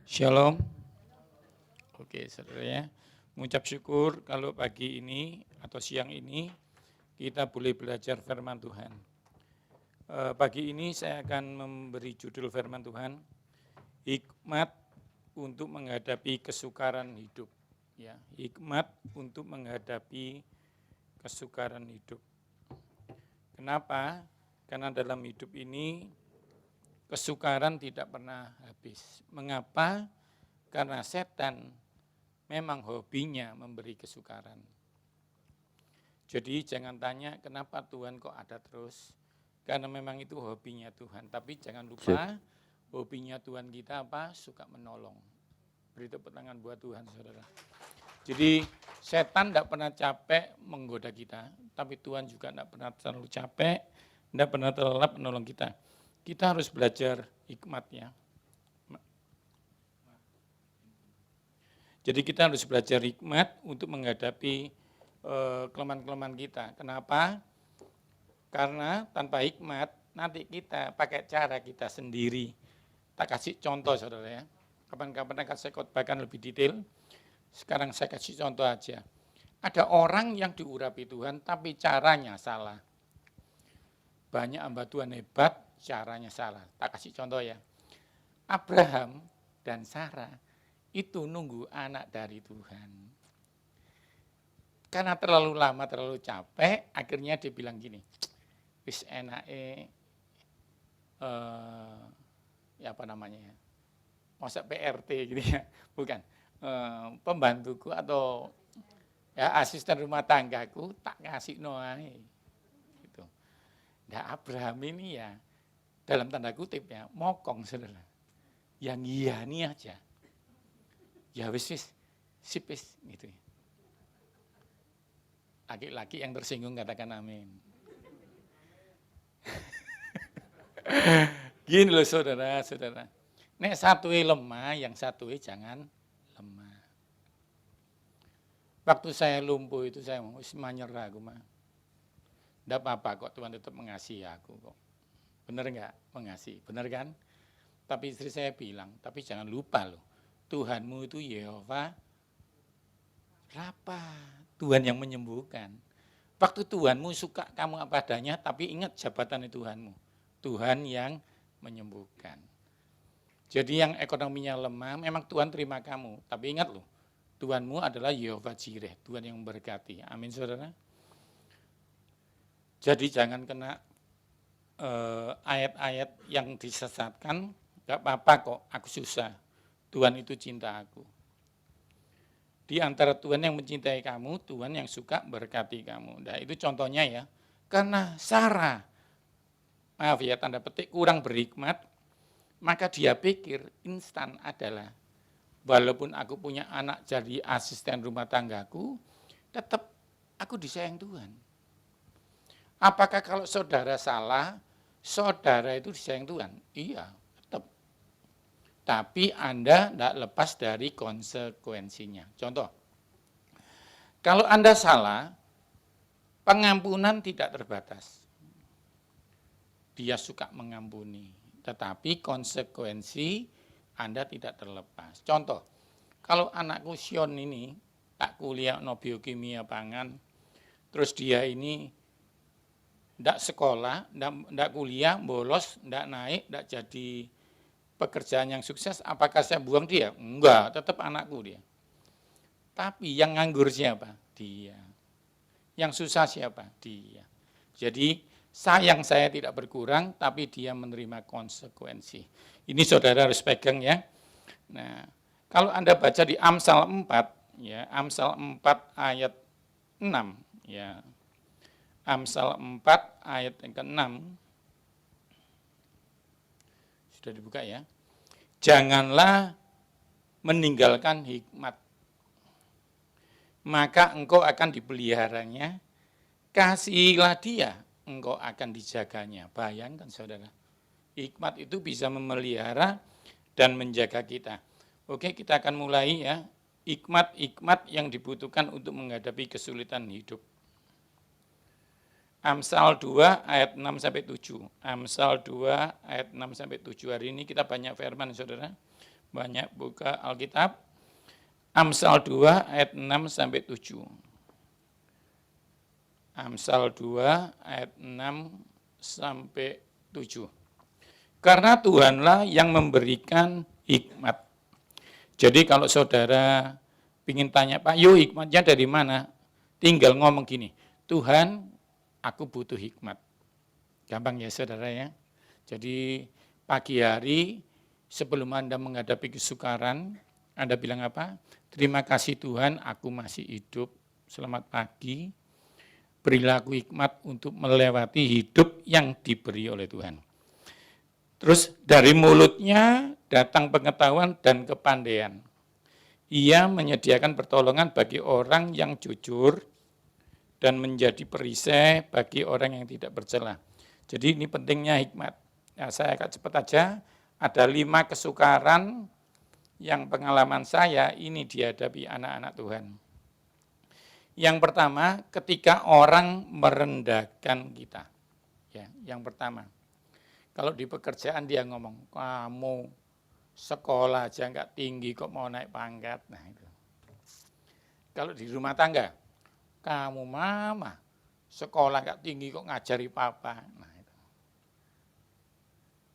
Shalom. Oke, saudara ya. Mengucap syukur kalau pagi ini atau siang ini kita boleh belajar firman Tuhan. Pagi ini saya akan memberi judul firman Tuhan, hikmat untuk menghadapi kesukaran hidup. Ya, hikmat untuk menghadapi kesukaran hidup. Kenapa? Karena dalam hidup ini kesukaran tidak pernah habis. Mengapa? Karena setan memang hobinya memberi kesukaran. Jadi jangan tanya kenapa Tuhan kok ada terus. Karena memang itu hobinya Tuhan. Tapi jangan lupa hobinya Tuhan kita apa? Suka menolong. Beri tepuk tangan buat Tuhan, saudara. Jadi setan tidak pernah capek menggoda kita. Tapi Tuhan juga tidak pernah terlalu capek, tidak pernah terlelap menolong kita. Kita harus belajar hikmatnya. Jadi kita harus belajar hikmat untuk menghadapi kelemahan-kelemahan kita. Kenapa? Karena tanpa hikmat nanti kita pakai cara kita sendiri. Tak kasih contoh, saudara ya. Kapan-kapan akan saya khotbahkan lebih detail. Sekarang saya kasih contoh aja. Ada orang yang diurapi Tuhan tapi caranya salah. Banyak hamba Tuhan hebat, caranya salah. Tak kasih contoh ya. Abraham dan Sarah itu nunggu anak dari Tuhan. Karena terlalu lama, terlalu capek, akhirnya dia bilang gini, wis enake, ya apa namanya ya, masa PRT gitu ya, bukan, pembantuku atau ya asisten rumah tanggaku tak kasih noai. Gitu. Nah Abraham ini ya, dalam tanda kutip ya, mokong saudara, yang iya nih aja. Ya wis sip gitu. Laki-laki yang tersinggung katakan amin. Gini loh saudara. Nek satunya lemah, yang satunya jangan lemah. Waktu saya lumpuh itu saya mau menyerah aku mah. Tidak apa-apa kok Tuhan tetap mengasihi aku kok. Benar enggak? Mengasihi, benar kan? Tapi istri saya bilang, tapi jangan lupa loh. Tuhanmu itu Yehova Rafa, Tuhan yang menyembuhkan. Waktu Tuhanmu suka kamu apa adanya, tapi ingat jabatan Tuhanmu. Tuhan yang menyembuhkan. Jadi yang ekonominya lemah, memang Tuhan terima kamu. Tapi ingat loh, Tuhanmu adalah Yehova Jireh, Tuhan yang memberkati. Amin saudara. Jadi jangan kena ayat-ayat yang disesatkan, gak apa-apa kok, aku susah. Tuhan itu cinta aku. Di antara Tuhan yang mencintai kamu, Tuhan yang suka berkati kamu. Nah itu contohnya ya. Karena Sarah, maaf ya tanda petik, kurang berhikmat, maka dia pikir instan adalah, walaupun aku punya anak jadi asisten rumah tanggaku, tetap aku disayang Tuhan. Apakah kalau saudara salah, saudara itu disayang Tuhan? Iya, tetap. Tapi Anda tidak lepas dari konsekuensinya. Contoh, kalau Anda salah, pengampunan tidak terbatas. Dia suka mengampuni, tetapi konsekuensi Anda tidak terlepas. Contoh, kalau anakku Sion ini tak kuliah no biokimia pangan, terus dia ini tidak sekolah, tidak kuliah, bolos, tidak naik, tidak jadi pekerjaan yang sukses, apakah saya buang dia? Enggak, tetap anakku dia. Tapi yang nganggur siapa? Dia. Yang susah siapa? Dia. Jadi sayang saya tidak berkurang, tapi dia menerima konsekuensi. Ini saudara harus pegang ya. Nah, kalau Anda baca di Amsal 4, ya, Amsal 4 ayat 6, ya. Amsal 4 ayat yang ke-6. Sudah dibuka ya. Janganlah meninggalkan hikmat, maka engkau akan dipeliharanya, kasihilah dia, engkau akan dijaganya. Bayangkan saudara, hikmat itu bisa memelihara dan menjaga kita. Oke, kita akan mulai ya, hikmat yang dibutuhkan untuk menghadapi kesulitan hidup. Amsal 2 ayat 6-7. Amsal 2 ayat 6-7. Hari ini kita banyak firman saudara. Banyak buka Alkitab. Amsal 2 ayat 6 sampai 7. Amsal 2 ayat 6 sampai 7. Karena Tuhanlah yang memberikan hikmat. Jadi kalau saudara ingin tanya, Pak, yuk hikmatnya dari mana? Tinggal ngomong gini, Tuhan, aku butuh hikmat. Gampang ya saudara ya. Jadi pagi hari sebelum Anda menghadapi kesukaran, Anda bilang apa? Terima kasih Tuhan, aku masih hidup. Selamat pagi. Berilah aku hikmat untuk melewati hidup yang diberi oleh Tuhan. Terus dari mulutnya datang pengetahuan dan kepandaian. Ia menyediakan pertolongan bagi orang yang jujur dan menjadi perisai bagi orang yang tidak bercela. Jadi ini pentingnya hikmat. Nah, saya akan cepat aja. Ada 5 kesukaran yang pengalaman saya ini dihadapi anak-anak Tuhan. Yang pertama, ketika orang merendahkan kita. Ya, yang pertama. Kalau di pekerjaan dia ngomong, kamu sekolah aja enggak tinggi kok mau naik pangkat. Nah itu. Kalau di rumah tangga, kamu mama sekolah enggak tinggi kok ngajari papa. Nah itu.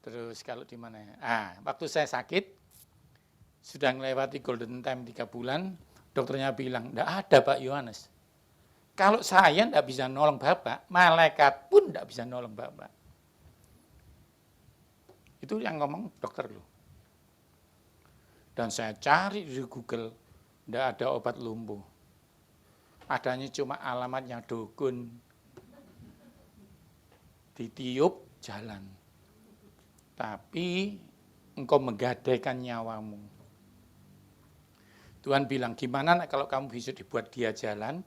Terus kalau di mana ya? Waktu saya sakit, sudah melewati golden time 3 bulan, dokternya bilang, enggak ada Pak Yohanes. Kalau saya enggak bisa nolong Bapak, malaikat pun enggak bisa nolong Bapak. Itu yang ngomong dokter loh. Dan saya cari di Google, enggak ada obat lumpuh. Adanya cuma alamatnya dukun. Ditiup, jalan. Tapi engkau menggadaikan nyawamu. Tuhan bilang, gimana kalau kamu besok dibuat dia jalan,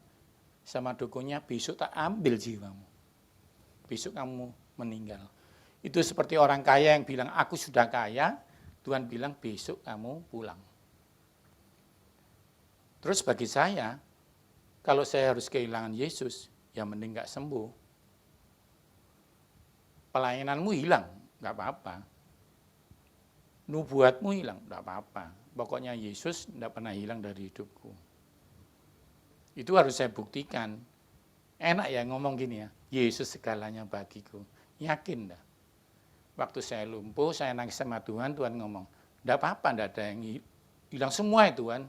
sama dukunnya besok tak ambil jiwamu. Besok kamu meninggal. Itu seperti orang kaya yang bilang, aku sudah kaya, Tuhan bilang besok kamu pulang. Terus bagi saya, kalau saya harus kehilangan Yesus, ya mending gak sembuh. Pelayananmu hilang, gak apa-apa. Nubuatmu hilang, gak apa-apa. Pokoknya Yesus gak pernah hilang dari hidupku. Itu harus saya buktikan. Enak ya ngomong gini ya, Yesus segalanya bagiku. Yakin dah. Waktu saya lumpuh, saya nangis sama Tuhan, Tuhan ngomong, enggak apa-apa, enggak ada yang hilang semua ya Tuhan.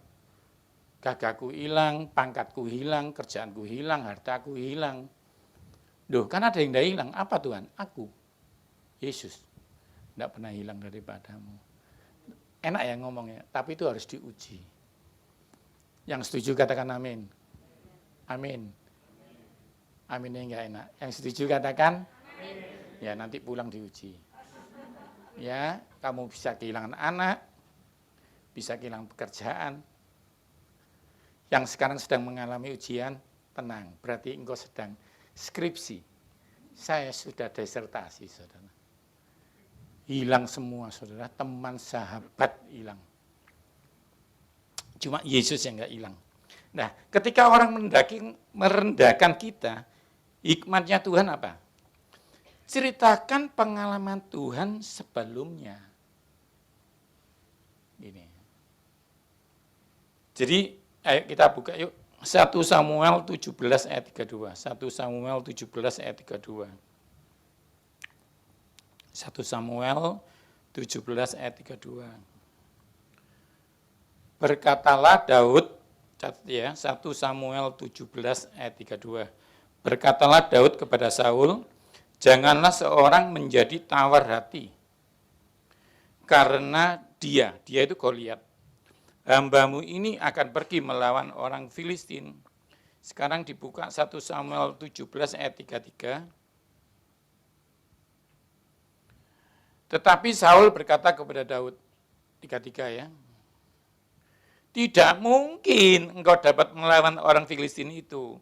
Gagahku hilang, pangkatku hilang, kerjaanku hilang, hartaku hilang. Loh, kan ada yang enggak hilang. Apa Tuhan? Aku, Yesus. Enggak pernah hilang daripadamu. Enak ya ngomongnya, tapi itu harus diuji. Yang setuju katakan amin. Amin. Aminnya enggak enak. Yang setuju katakan amin. Ya nanti pulang diuji. Ya, kamu bisa kehilangan anak, bisa kehilangan pekerjaan. Yang sekarang sedang mengalami ujian, tenang, berarti engkau sedang skripsi. Saya sudah disertasi, saudara. Hilang semua, saudara, teman, sahabat hilang. Cuma Yesus yang enggak hilang. Nah, ketika orang merendahkan kita, hikmatnya Tuhan apa? Ceritakan pengalaman Tuhan sebelumnya. Ini. Jadi, ayo kita buka yuk. 1 Samuel 17 ayat 32. 1 Samuel 17 ayat 32. 1 Samuel 17 ayat 32. Berkatalah Daud, catat ya, 1 Samuel 17 ayat 32. Berkatalah Daud kepada Saul, janganlah seorang menjadi tawar hati, karena dia itu Goliat. Hambamu ini akan pergi melawan orang Filistin. Sekarang dibuka 1 Samuel 17 ayat 33. Tetapi Saul berkata kepada Daud, 33 ya, tidak mungkin engkau dapat melawan orang Filistin itu.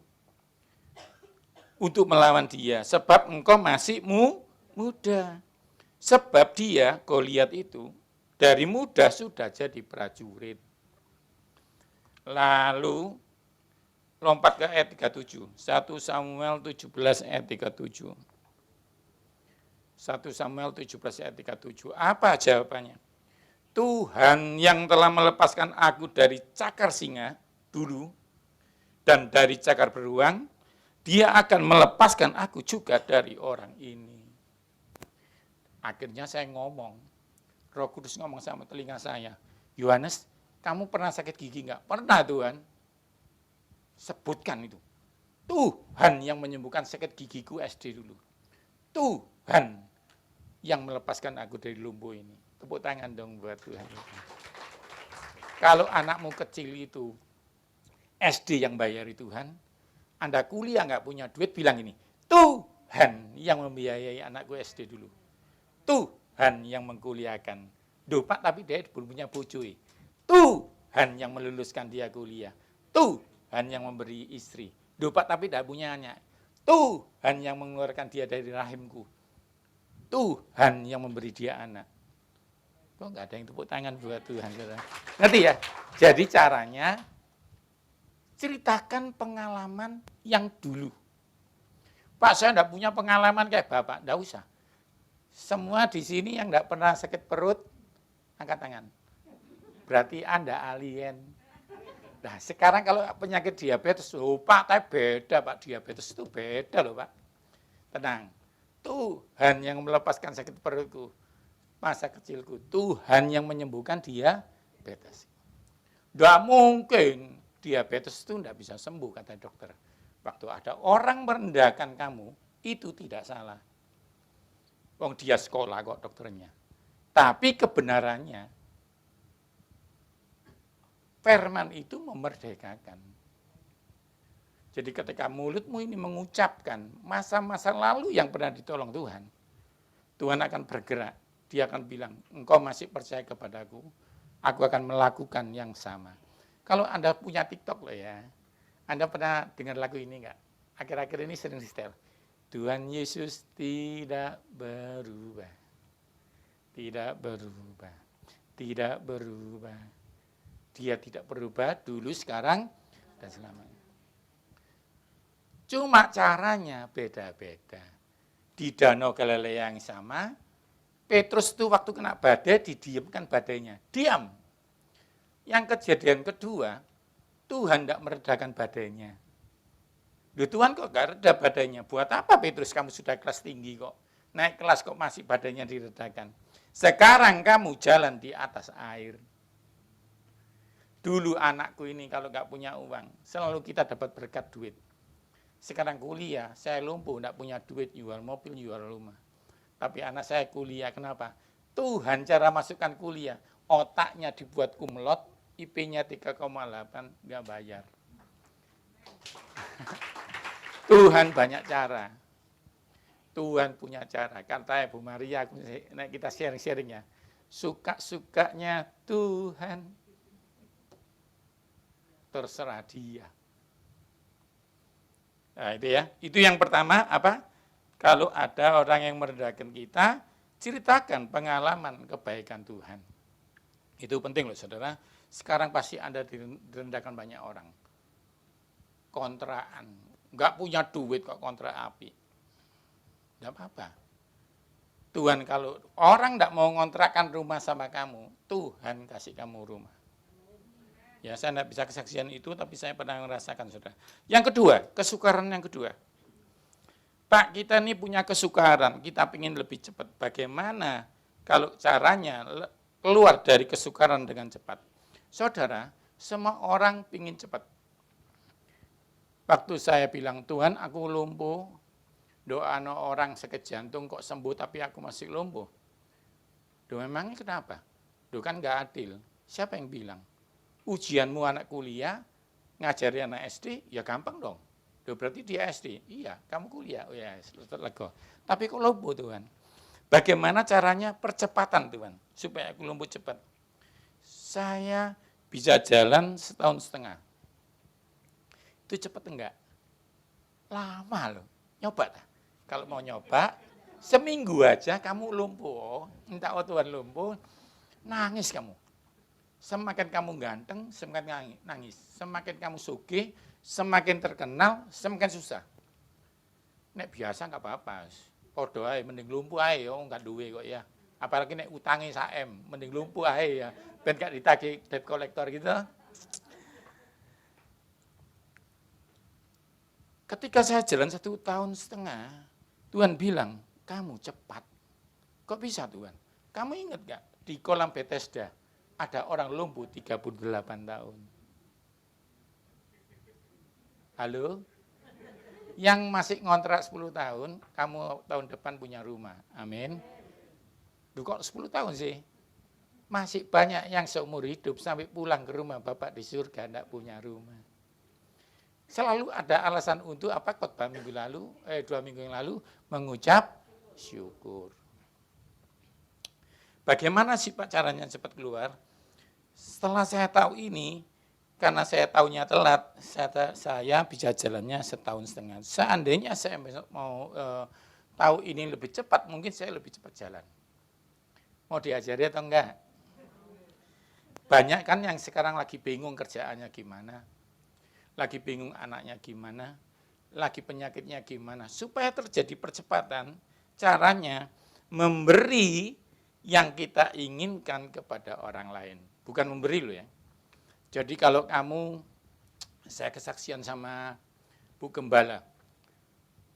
Untuk melawan dia, sebab engkau masih muda. Sebab dia, Goliat itu, dari muda sudah jadi prajurit. Lalu, lompat ke ayat 37, 1 Samuel 17 ayat 37. 1 Samuel 17 ayat 37, apa jawabannya? Tuhan yang telah melepaskan aku dari cakar singa dulu dan dari cakar beruang, dia akan melepaskan aku juga dari orang ini. Akhirnya saya ngomong, Roh Kudus ngomong sama telinga saya, Yohanes, kamu pernah sakit gigi enggak? Pernah Tuhan. Sebutkan itu. Tuhan yang menyembuhkan sakit gigiku SD dulu. Tuhan yang melepaskan aku dari lumpuh ini. Tepuk tangan dong buat Tuhan. Kalau anakmu kecil itu SD yang bayari Tuhan, Anda kuliah nggak punya duit, bilang ini, Tuhan yang membiayai anakku SD dulu. Tuhan yang mengkuliahkan. Duh Pak, tapi dia belum punya bojo. Tuhan yang meluluskan dia kuliah. Tuhan yang memberi istri. Duh Pak, tapi tidak punya anak. Tuhan yang mengeluarkan dia dari rahimku. Tuhan yang memberi dia anak. Kok nggak ada yang tepuk tangan buat Tuhan? Ngerti ya? Jadi caranya, ceritakan pengalaman yang dulu. Pak, saya enggak punya pengalaman kayak Bapak. Enggak usah. Semua di sini yang enggak pernah sakit perut, angkat tangan. Berarti Anda alien. Nah, sekarang kalau penyakit diabetes, oh Pak, tapi beda Pak. Diabetes itu beda loh Pak. Tenang. Tuhan yang melepaskan sakit perutku. Masa kecilku. Tuhan yang menyembuhkan diabetes. Enggak mungkin. Diabetes itu tidak bisa sembuh, kata dokter. Waktu ada orang merendahkan kamu, itu tidak salah. Wong dia sekolah kok dokternya. Tapi kebenarannya, firman itu memerdekakan. Jadi ketika mulutmu ini mengucapkan masa-masa lalu yang pernah ditolong Tuhan, Tuhan akan bergerak. Dia akan bilang, engkau masih percaya kepadaku, aku akan melakukan yang sama. Kalau Anda punya TikTok loh ya, Anda pernah dengar lagu ini enggak? Akhir-akhir ini sering di setel. Tuhan Yesus tidak berubah. Tidak berubah. Tidak berubah. Dia tidak berubah dulu, sekarang, dan selamanya. Cuma caranya beda-beda. Di Danau Galilea yang sama, Petrus itu waktu kena badai, didiamkan badainya. Diam. Yang kejadian kedua, Tuhan tidak meredakan badainya. Loh Tuhan kok gak reda badainya? Buat apa Petrus, kamu sudah kelas tinggi kok? Naik kelas kok masih badainya diredakan? Sekarang kamu jalan di atas air. Dulu anakku ini kalau gak punya uang, selalu kita dapat berkat duit. Sekarang kuliah, saya lumpuh, gak punya duit, jual mobil, jual rumah. Tapi anak saya kuliah, kenapa? Tuhan cara masukkan kuliah, otaknya dibuat kumlot, IP-nya 3,8, nggak bayar. Tuhan banyak cara. Tuhan punya cara. Kata Bu Maria, kita sharing-sharing ya. Suka-sukanya Tuhan. Terserah dia. Nah itu ya. Itu yang pertama apa? Kalau ada orang yang merendahkan kita, ceritakan pengalaman kebaikan Tuhan. Itu penting loh saudara. Sekarang pasti Anda direndahkan banyak orang. Kontraan. Enggak punya duit kok kontrak api. Enggak apa-apa. Tuhan kalau orang enggak mau ngontrakkan rumah sama kamu, Tuhan kasih kamu rumah. Ya saya enggak bisa kesaksian itu, tapi saya pernah merasakan saudara. Yang kedua, kesukaran yang kedua. Pak, kita ini punya kesukaran, kita ingin lebih cepat. Bagaimana kalau caranya keluar dari kesukaran dengan cepat? Saudara, semua orang ingin cepat. Waktu saya bilang, Tuhan aku lumpuh, doa orang sakit jantung kok sembuh tapi aku masih lumpuh. Duh memangnya kenapa? Duh kan gak adil. Siapa yang bilang? Ujianmu anak kuliah, ngajari anak SD, ya gampang dong. Duh berarti dia SD, iya kamu kuliah, oh ya lega. Tapi kok lumpuh Tuhan? Bagaimana caranya percepatan Tuhan, supaya aku lumpuh cepat? Saya bisa jalan 1,5 tahun. Itu cepat enggak? Lama loh, nyoba dah. Kalau mau nyoba, seminggu aja kamu lumpuh, minta Tuhan lumpuh, nangis kamu. Semakin kamu ganteng, semakin nangis. Semakin kamu sugih, semakin terkenal, semakin susah. Nek biasa enggak apa-apa. Podo ae mending lumpuh ae yo enggak duwe kok ya. Apalagi nek utange saem, mending lumpuh ae ya. Ben gak ditagih debt collector gitu. Ketika saya jalan 1,5 tahun, Tuhan bilang, kamu cepat. Kok bisa Tuhan? Kamu ingat gak di kolam Bethesda ada orang lumpuh 38 tahun. Halo? Yang masih ngontrak 10 tahun, kamu tahun depan punya rumah. Amin. Duh, kok 10 tahun sih? Masih banyak yang seumur hidup sampai pulang ke rumah Bapak di surga tidak punya rumah. Selalu ada alasan untuk apa? Khotbah 2 minggu yang lalu mengucap syukur. Bagaimana sih Pak caranya cepat keluar? Setelah saya tahu ini, karena saya tahunya telat, saya bisa jalannya 1,5 tahun. Seandainya saya mau tahu ini lebih cepat, mungkin saya lebih cepat jalan. Mau diajari atau enggak? Banyak kan yang sekarang lagi bingung kerjaannya gimana, lagi bingung anaknya gimana, lagi penyakitnya gimana. Supaya terjadi percepatan, caranya memberi yang kita inginkan kepada orang lain. Bukan memberi loh ya. Jadi kalau kamu, saya kesaksian sama Bu Gembala.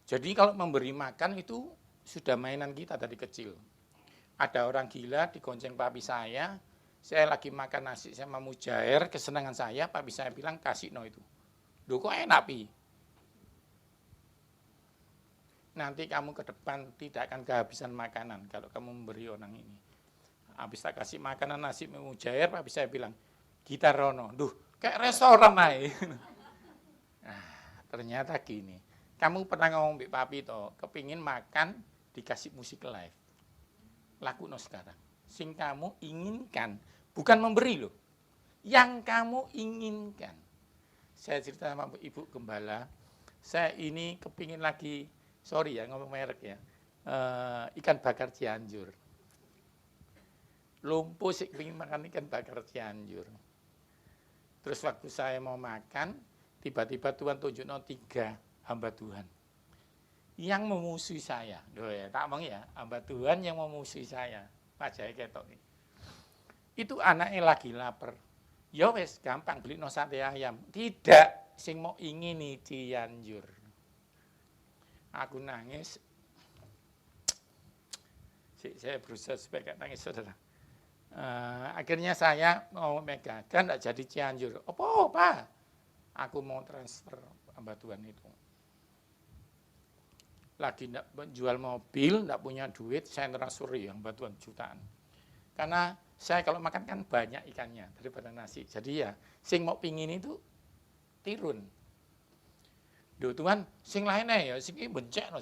Jadi kalau memberi makan itu sudah mainan kita dari kecil. Ada orang gila digonceng papi saya lagi makan nasi sama mujair, kesenangan saya, papi saya bilang kasih no itu. Duh kok enak pi. Nanti kamu ke depan tidak akan kehabisan makanan kalau kamu memberi orang ini. Habis tak kasih makanan nasi mujair, papi saya bilang, kita rono. Duh, kayak restoran aja. Nah, ternyata gini. Kamu pernah ngomong mbak papi toh, kepingin makan dikasih musik live. Laku no sekarang. Sing kamu inginkan, bukan memberi loh. Yang kamu inginkan. Saya cerita sama Ibu Gembala, saya ini kepingin lagi, sorry ya ngomong merek ya, ikan bakar Cianjur. Lumpuh sih kepingin makan ikan bakar Cianjur. Terus waktu saya mau makan, tiba-tiba Tuhan tunjuk 3 hamba Tuhan yang memusuhi saya. Duh ya, tak omong ya, hamba Tuhan yang memusuhi saya. Wajahnya ketok nih. Itu anaknya lagi lapar. Ya wes gampang beli no sate ayam. Tidak, sing mau ingini Cianjur. Aku nangis. Saya berusaha supaya gak nangis saudara. Akhirnya saya mau megakan tidak jadi Cianjur. Apa? Aku mau transfer hamba Tuhan itu. Lagi tidak jual mobil, tidak punya duit, saya transfer yang bantuan jutaan. Karena saya kalau makan kan banyak ikannya daripada nasi. Jadi ya, sing mau pingin itu tirun. Duh Tuhan, sing lainnya ya, sing ini bencek no.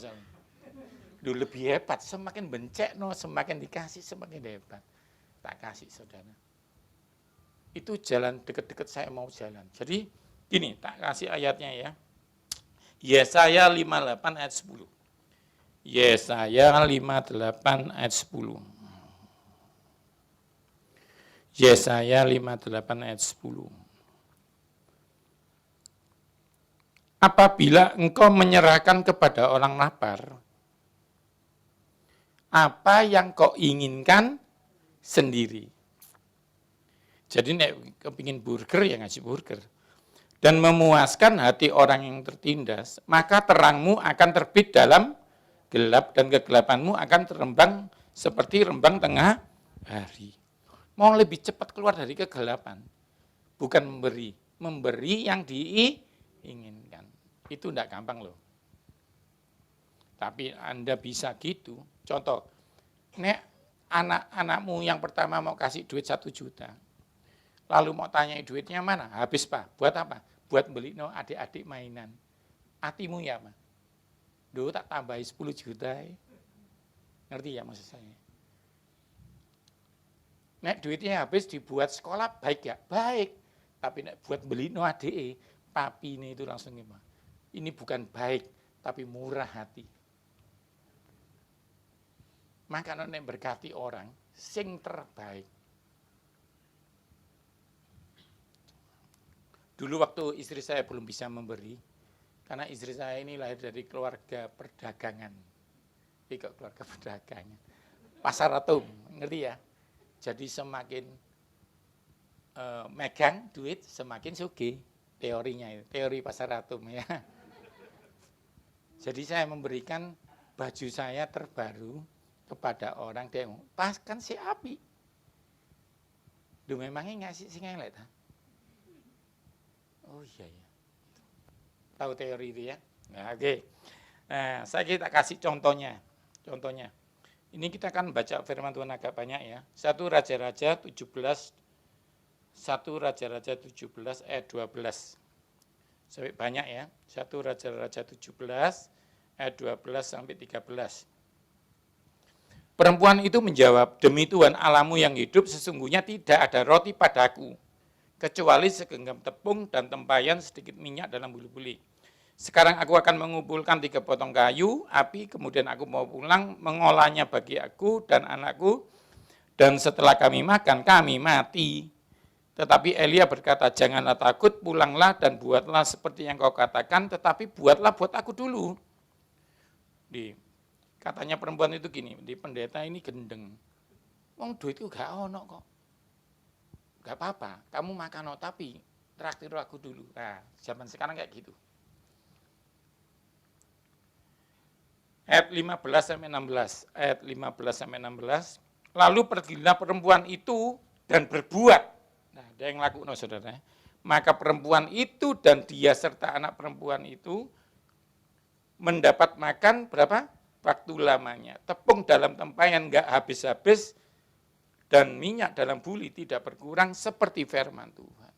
Duh lebih hebat, semakin bencek no, semakin dikasih semakin hebat. Tak kasih saudara. Itu jalan dekat-dekat saya mau jalan. Jadi gini, tak kasih ayatnya ya. Yesaya 58 ayat 10. Yesaya 58 ayat 10. Yesaya 58 ayat 10. Apabila engkau menyerahkan kepada orang lapar, apa yang kau inginkan sendiri. Jadi nek kepingin burger ya ngasih burger. Dan memuaskan hati orang yang tertindas, maka terangmu akan terbit dalam gelap dan kegelapanmu akan terembang seperti rembang tengah hari. Mau lebih cepat keluar dari kegelapan, bukan memberi yang diinginkan. Itu tidak gampang loh. Tapi Anda bisa gitu. Contoh, nek anak-anakmu yang pertama mau kasih duit 1 juta, lalu mau tanya duitnya mana? Habis Pak, buat apa? Buat beli no adik-adik mainan. Hatimu ya Pak? Duh tak tambahi 10 juta. Ngerti ya maksud saya? Nek duitnya habis dibuat sekolah baik ya? Baik. Tapi nek buat beli no adik, papi ini itu langsung gimana? Ini bukan baik, tapi murah hati. Maka nek berkati orang, sing terbaik. Dulu waktu istri saya belum bisa memberi, karena istri saya ini lahir dari keluarga perdagangan. Keluarga perdagangan. pasar atom, ngerti ya? Jadi semakin megang duit semakin sugih, teorinya itu, teori pasar atom ya. Jadi saya memberikan baju saya terbaru kepada orang dia pas kan si api. Duh memangnya ngasih sing elek ta? Oh iya ya. Tahu teori itu ya? Nah, oke. Nah, saya kita kasih contohnya. Contohnya. Ini kita kan baca firman Tuhan agak banyak ya. 1 Raja-Raja 17 ayat 12. Sampai banyak ya. 1 Raja-Raja 17 ayat 12 sampai 13. Perempuan itu menjawab, demi Tuhan Allahmu yang hidup sesungguhnya tidak ada roti padaku, kecuali segenggam tepung dan tempayan sedikit minyak dalam buli-buli. Sekarang aku akan mengumpulkan 3 potong kayu, api, kemudian aku mau pulang, mengolahnya bagi aku dan anakku, dan setelah kami makan, kami mati. Tetapi Elia berkata, janganlah takut, pulanglah dan buatlah seperti yang kau katakan, tetapi buatlah buat aku dulu. Katanya perempuan itu gini, di pendeta ini gendeng. Wong duitku gak ono kok. Gak apa-apa, kamu makan tapi traktir aku dulu. Nah, zaman sekarang kayak gitu. Ayat 15 sampai 16. Ayat 15 sampai 16. Lalu pergilah perempuan itu dan berbuat. Nah, ada yang lakukan saudara. Maka perempuan itu dan dia serta anak perempuan itu mendapat makan berapa? Waktu lamanya. Tepung dalam tempayan enggak habis-habis dan minyak dalam buli tidak berkurang seperti firman Tuhan.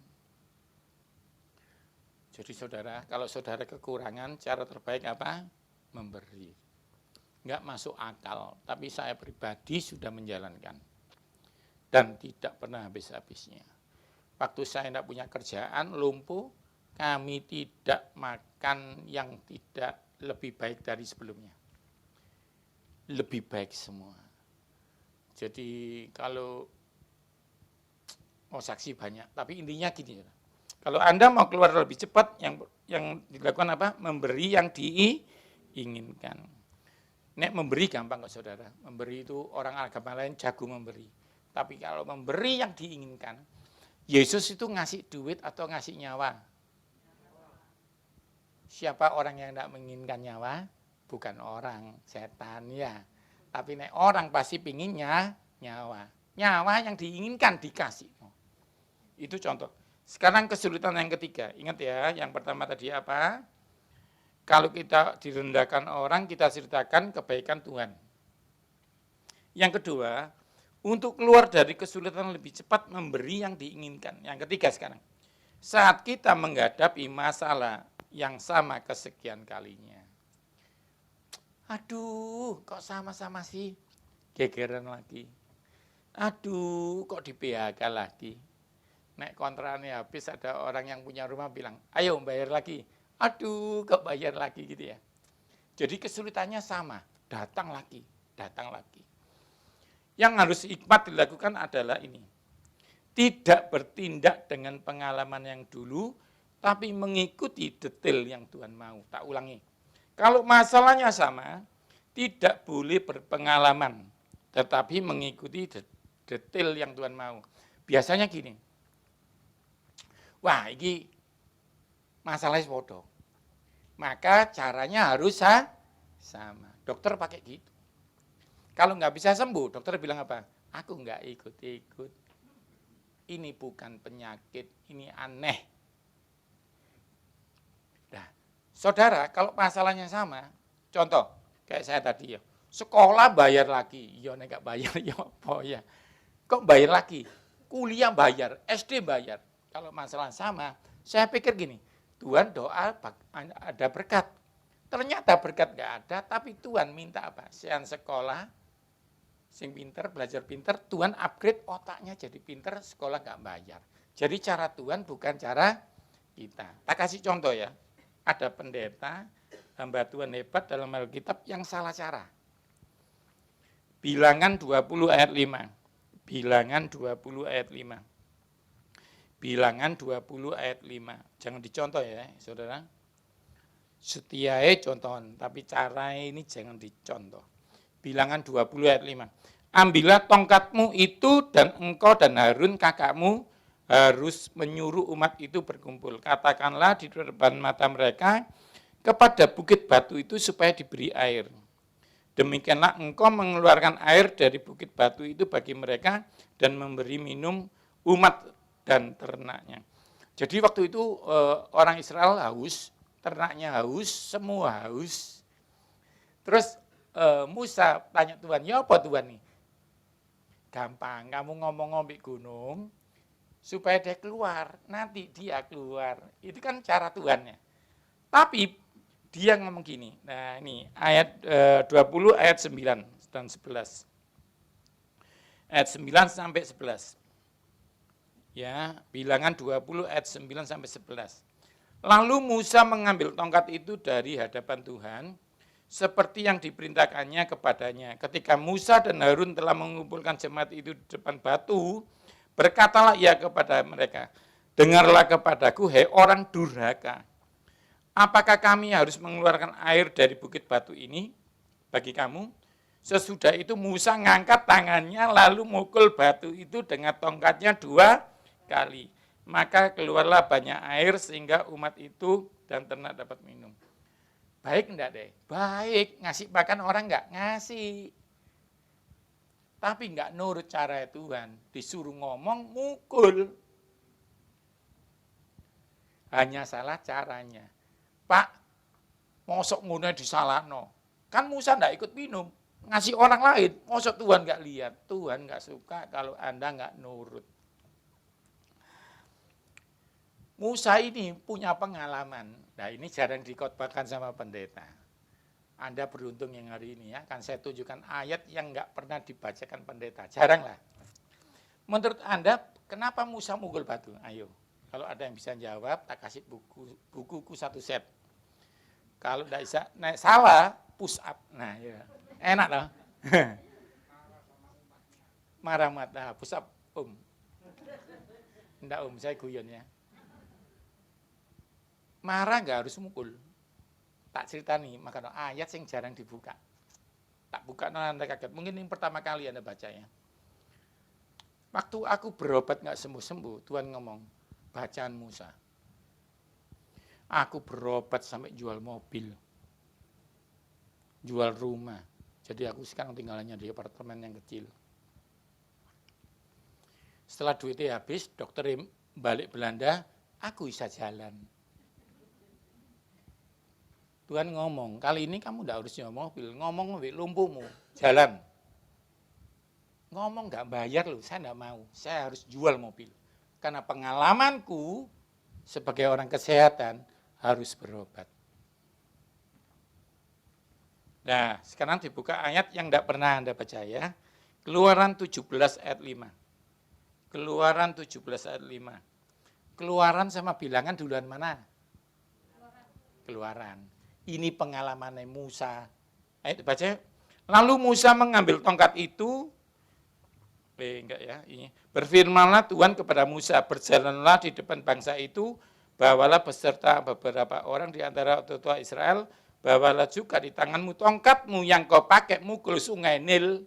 Jadi saudara, kalau saudara kekurangan, cara terbaik apa? Memberi. Enggak masuk akal, tapi saya pribadi sudah menjalankan. Dan tidak pernah habis-habisnya. Waktu saya tidak punya kerjaan, lumpuh, kami tidak makan yang tidak lebih baik dari sebelumnya. Lebih baik semua. Jadi kalau mau saksi banyak, tapi intinya gini. Kalau Anda mau keluar lebih cepat, yang dilakukan apa? Memberi yang diinginkan. Nek memberi gampang kok saudara. Memberi itu orang agama lain jago memberi. Tapi kalau memberi yang diinginkan, Yesus itu ngasih duit atau ngasih nyawa? Siapa orang yang tidak menginginkan nyawa? Bukan orang, setan ya. Tapi nek orang pasti pinginnya nyawa. Nyawa yang diinginkan dikasih. Itu contoh. Sekarang kesulitan yang ketiga. Ingat ya, yang pertama tadi apa? Kalau kita direndahkan orang, kita ceritakan kebaikan Tuhan. Yang kedua, untuk keluar dari kesulitan lebih cepat memberi yang diinginkan. Yang ketiga sekarang. Saat kita menghadapi masalah yang sama kesekian kalinya. Aduh, kok sama-sama sih? Gegeran lagi. Aduh, kok di PHK lagi? Nek kontrakannya habis ada orang yang punya rumah bilang, ayo bayar lagi. Aduh, kok bayar lagi gitu ya. Jadi kesulitannya sama, datang lagi, datang lagi. Yang harus hikmat dilakukan adalah ini. Tidak bertindak dengan pengalaman yang dulu, tapi mengikuti detail yang Tuhan mau. Tak ulangi. Kalau masalahnya sama, tidak boleh berpengalaman, tetapi mengikuti detail yang Tuhan mau. Biasanya gini, wah ini masalahnya bodoh, maka caranya harus sama. Dokter pakai gitu. Kalau nggak bisa sembuh, dokter bilang apa? Aku nggak ikut-ikut. Ini bukan penyakit, ini aneh. Saudara, kalau masalahnya sama, contoh, kayak saya tadi ya, sekolah bayar lagi, ya enggak bayar, ya apa ya. Kok bayar lagi? Kuliah bayar, SD bayar. Kalau masalah sama, saya pikir gini, Tuhan doa ada berkat. Ternyata berkat enggak ada, tapi Tuhan minta apa? Sean sekolah, sing pinter, belajar pinter, Tuhan upgrade otaknya jadi pinter, sekolah enggak bayar. Jadi cara Tuhan bukan cara kita. Tak kasih contoh ya. Ada pendeta, hamba Tuhan hebat dalam Alkitab yang salah cara. Bilangan 20 ayat 5. Bilangan 20 ayat 5. Bilangan 20 ayat 5. Jangan dicontoh ya, saudara. Setiae contohan, tapi cara ini jangan dicontoh. Bilangan 20 ayat 5. ambillah tongkatmu itu dan engkau dan Harun kakakmu harus menyuruh umat itu berkumpul. Katakanlah di depan mata mereka kepada bukit batu itu supaya diberi air. Demikianlah engkau mengeluarkan air dari bukit batu itu bagi mereka dan memberi minum umat dan ternaknya. Jadi waktu itu orang Israel haus, ternaknya haus, semua haus. Terus Musa tanya Tuhan, ya apa Tuhan nih? Gampang, kamu ngomong di gunung supaya dia keluar, nanti dia keluar. Itu kan cara Tuhannya. Tapi dia ngomong gini, nah ini ayat 20 ayat 9 dan 11. Ayat 9 sampai 11. Ya, bilangan 20 ayat 9 sampai 11. Lalu Musa mengambil tongkat itu dari hadapan Tuhan, seperti yang diperintahkannya kepadanya. Ketika Musa dan Harun telah mengumpulkan jemaat itu di depan batu, berkatalah ia kepada mereka, dengarlah kepadaku, hei orang durhaka. Apakah kami harus mengeluarkan air dari bukit batu ini bagi kamu? Sesudah itu Musa ngangkat tangannya lalu mukul batu itu dengan tongkatnya 2 kali. Maka keluarlah banyak air sehingga umat itu dan ternak dapat minum. Baik enggak deh? Baik, ngasih makan orang enggak? Ngasih. Tapi enggak nurut cara Tuhan. Disuruh ngomong, mukul. Hanya salah caranya. Pak, mosok ngono disalahno. Kan Musa enggak ikut minum. Ngasih orang lain, mosok Tuhan enggak lihat. Tuhan enggak suka kalau Anda enggak nurut. Musa ini punya pengalaman. Nah ini jarang dikhotbahkan sama pendeta. Anda beruntung yang hari ini ya, kan saya tunjukkan ayat yang enggak pernah dibacakan pendeta. Jarang lah. Menurut Anda, kenapa Musa mukul batu? Ayo, kalau ada yang bisa jawab, tak kasih bukuku 1 set. Kalau enggak bisa, salah, push up. Nah ya, enak loh. Marah-marah, push up, Enggak saya guyon ya. Marah enggak harus mukul. Tak cerita nih, maka ayat yang jarang dibuka. Tak buka, Anda kaget. Mungkin ini pertama kali Anda baca ya. Waktu aku berobat enggak sembuh-sembuh, Tuhan ngomong, bacaan Musa. Aku berobat sampai jual mobil. Jual rumah. Jadi aku sekarang tinggalnya di apartemen yang kecil. Setelah duitnya habis, dokter balik Belanda, aku bisa jalan. Tuhan ngomong, kali ini kamu enggak harus nyewa mobil, ngomong mobil lumpuhmu, jalan. Ngomong enggak bayar loh, saya enggak mau, saya harus jual mobil. Karena pengalamanku sebagai orang kesehatan harus berobat. Nah, sekarang dibuka ayat yang enggak pernah Anda baca ya. Keluaran 17 ayat 5. Keluaran 17 ayat 5. Keluaran sama bilangan duluan mana? Keluaran. Ini pengalaman Musa. Ayo baca. Lalu Musa mengambil tongkat itu. Enggak ya, ini. Berfirmanlah Tuhan kepada Musa, berjalanlah di depan bangsa itu, bawalah beserta beberapa orang di antara tua Israel, bawalah juga di tanganmu tongkatmu yang kau pakai mukul sungai Nil.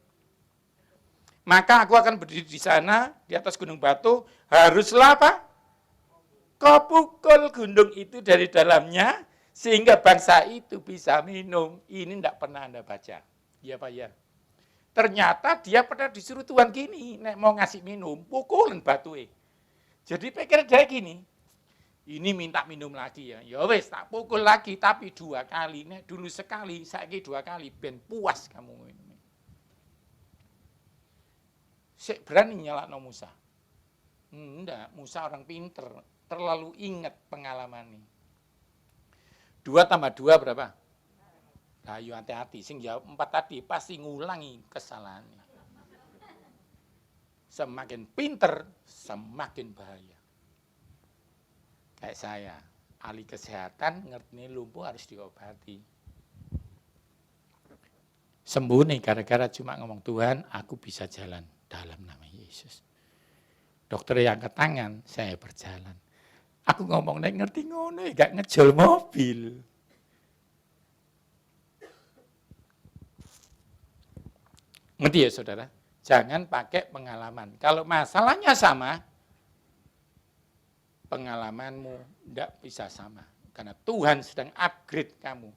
Maka aku akan berdiri di sana, di atas gunung batu, haruslah apa? Kau pukul gunung itu dari dalamnya, sehingga bangsa itu bisa minum. Ini enggak pernah Anda baca. Iya Pak ya. Ternyata dia pernah disuruh Tuhan gini, nek mau ngasih minum, pukulin batu. Jadi pikir dia gini, ini minta minum lagi ya. Ya wes tak pukul lagi, tapi 2 kali. Nek dulu sekali, saiki 2 kali, ben puas kamu minum. Sik berani nyalakno Musa. Enggak, Musa orang pinter, terlalu ingat pengalaman ini. 2 tambah 2 berapa? Nah, yuk hati-hati, sing jawab 4 tadi pasti ngulangi kesalahannya. Semakin pinter, semakin bahaya. Kayak saya, ahli kesehatan, ngerti lumpuh harus diobati. Sembuh nih, gara-gara cuma ngomong, Tuhan, aku bisa jalan dalam nama Yesus. Dokter yang angkat tangan, saya berjalan. Aku ngomong, nek ngerti ngono, gak ngejol mobil. Ngerti ya saudara? Jangan pakai pengalaman. Kalau masalahnya sama, pengalamanmu tidak bisa sama. Karena Tuhan sedang upgrade kamu.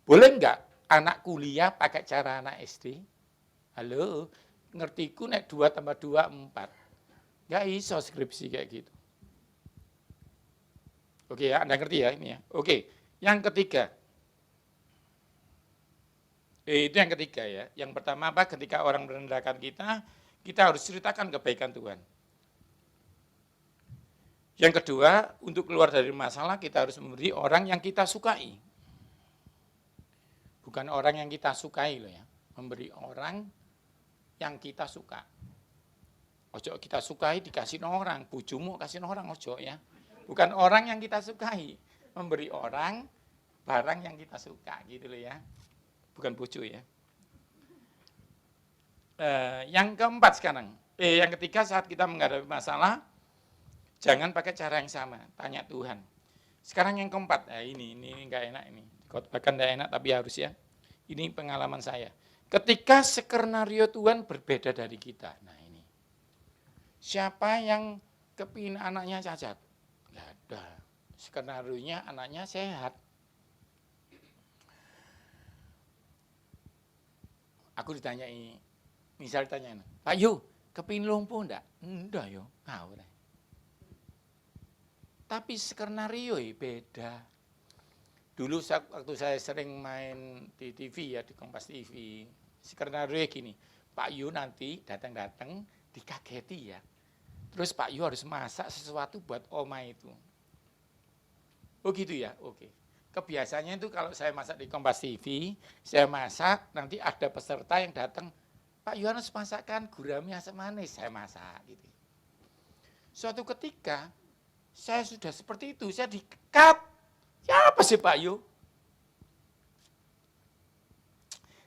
Boleh enggak anak kuliah pakai cara anak SD? Halo, ngertiku naik 2 tambah 2, 4. Enggak iso skripsi kayak gitu. Oke ya, Anda ngerti ya ini ya. Oke, yang ketiga. Itu yang ketiga ya. Yang pertama apa? Ketika orang merendahkan kita harus ceritakan kebaikan Tuhan. Yang kedua, untuk keluar dari masalah kita harus memberi orang yang kita sukai. Bukan orang yang kita sukai loh ya. Memberi orang yang kita suka. Ojo kita sukai dikasih orang, bojomu kasih orang ojo ya. Bukan orang yang kita sukai, memberi orang barang yang kita suka gitu loh ya. Bukan bojo ya. Yang keempat sekarang, yang ketiga saat kita menghadapi masalah, jangan pakai cara yang sama, tanya Tuhan. Sekarang yang keempat, ini enggak enak ini. Bahkan enggak enak tapi harus ya. Ini pengalaman saya. Ketika skenario Tuhan berbeda dari kita. Nah ini. Siapa yang kepingin anaknya cacat? Enggak ada. Skenario-nya anaknya sehat. Aku ditanyai, misal ditanyain, Pak Yu, kepingin lumpuh enggak? Enggak yo, ngawur. Tapi skenario beda. Dulu waktu saya sering main di TV ya, di Kompas TV, skenario gini, Pak Yu nanti datang-datang dikageti ya. Terus Pak Yu harus masak sesuatu buat oma itu. Oh gitu ya, oke. Kebiasaannya itu kalau saya masak di Kompas TV, saya masak, nanti ada peserta yang datang, Pak Yohanes masakkan gurami asam manis, saya masak gitu. Suatu ketika, saya sudah seperti itu, saya di-cut. Siapa sih Pak Yu?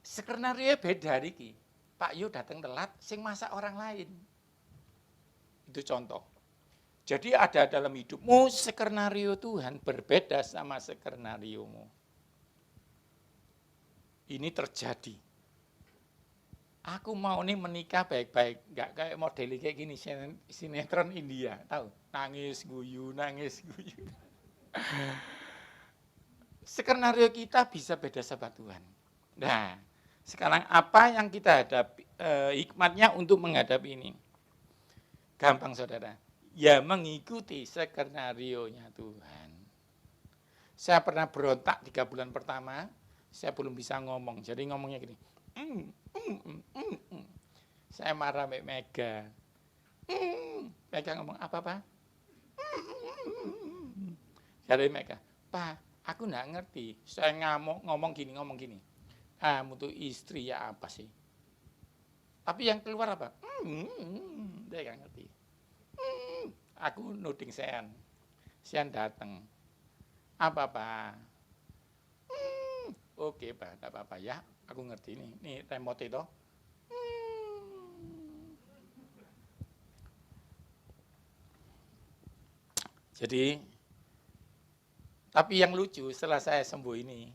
Skenario beda Riki. Pak Yu datang telat, sing masak orang lain. Itu contoh. Jadi ada dalam hidupmu skenario Tuhan berbeda sama skenariomu. Ini terjadi. Aku mau nih menikah baik-baik, nggak kayak model kayak gini sinetron India, tahu? Nangis guyu. Skenario kita bisa beda sama Tuhan. Nah, sekarang apa yang kita hadapi, hikmatnya untuk menghadapi ini? Gampang saudara. Ya mengikuti skenario-nya Tuhan. Saya pernah berontak 3 bulan pertama, saya belum bisa ngomong. Jadi ngomongnya gini. Saya marah sama Mega. Mega ngomong apa Pak? Jadi Mega, Pak, aku enggak ngerti. Saya ngomong gini. Kamu tuh istri ya apa sih? Tapi yang keluar apa? Dia enggak ngerti. Aku nuding Sean datang. Apa Pak? Oke Pak, tidak apa-apa ya. Aku ngerti ini. Ini remote itu. Jadi, tapi yang lucu setelah saya sembuh ini,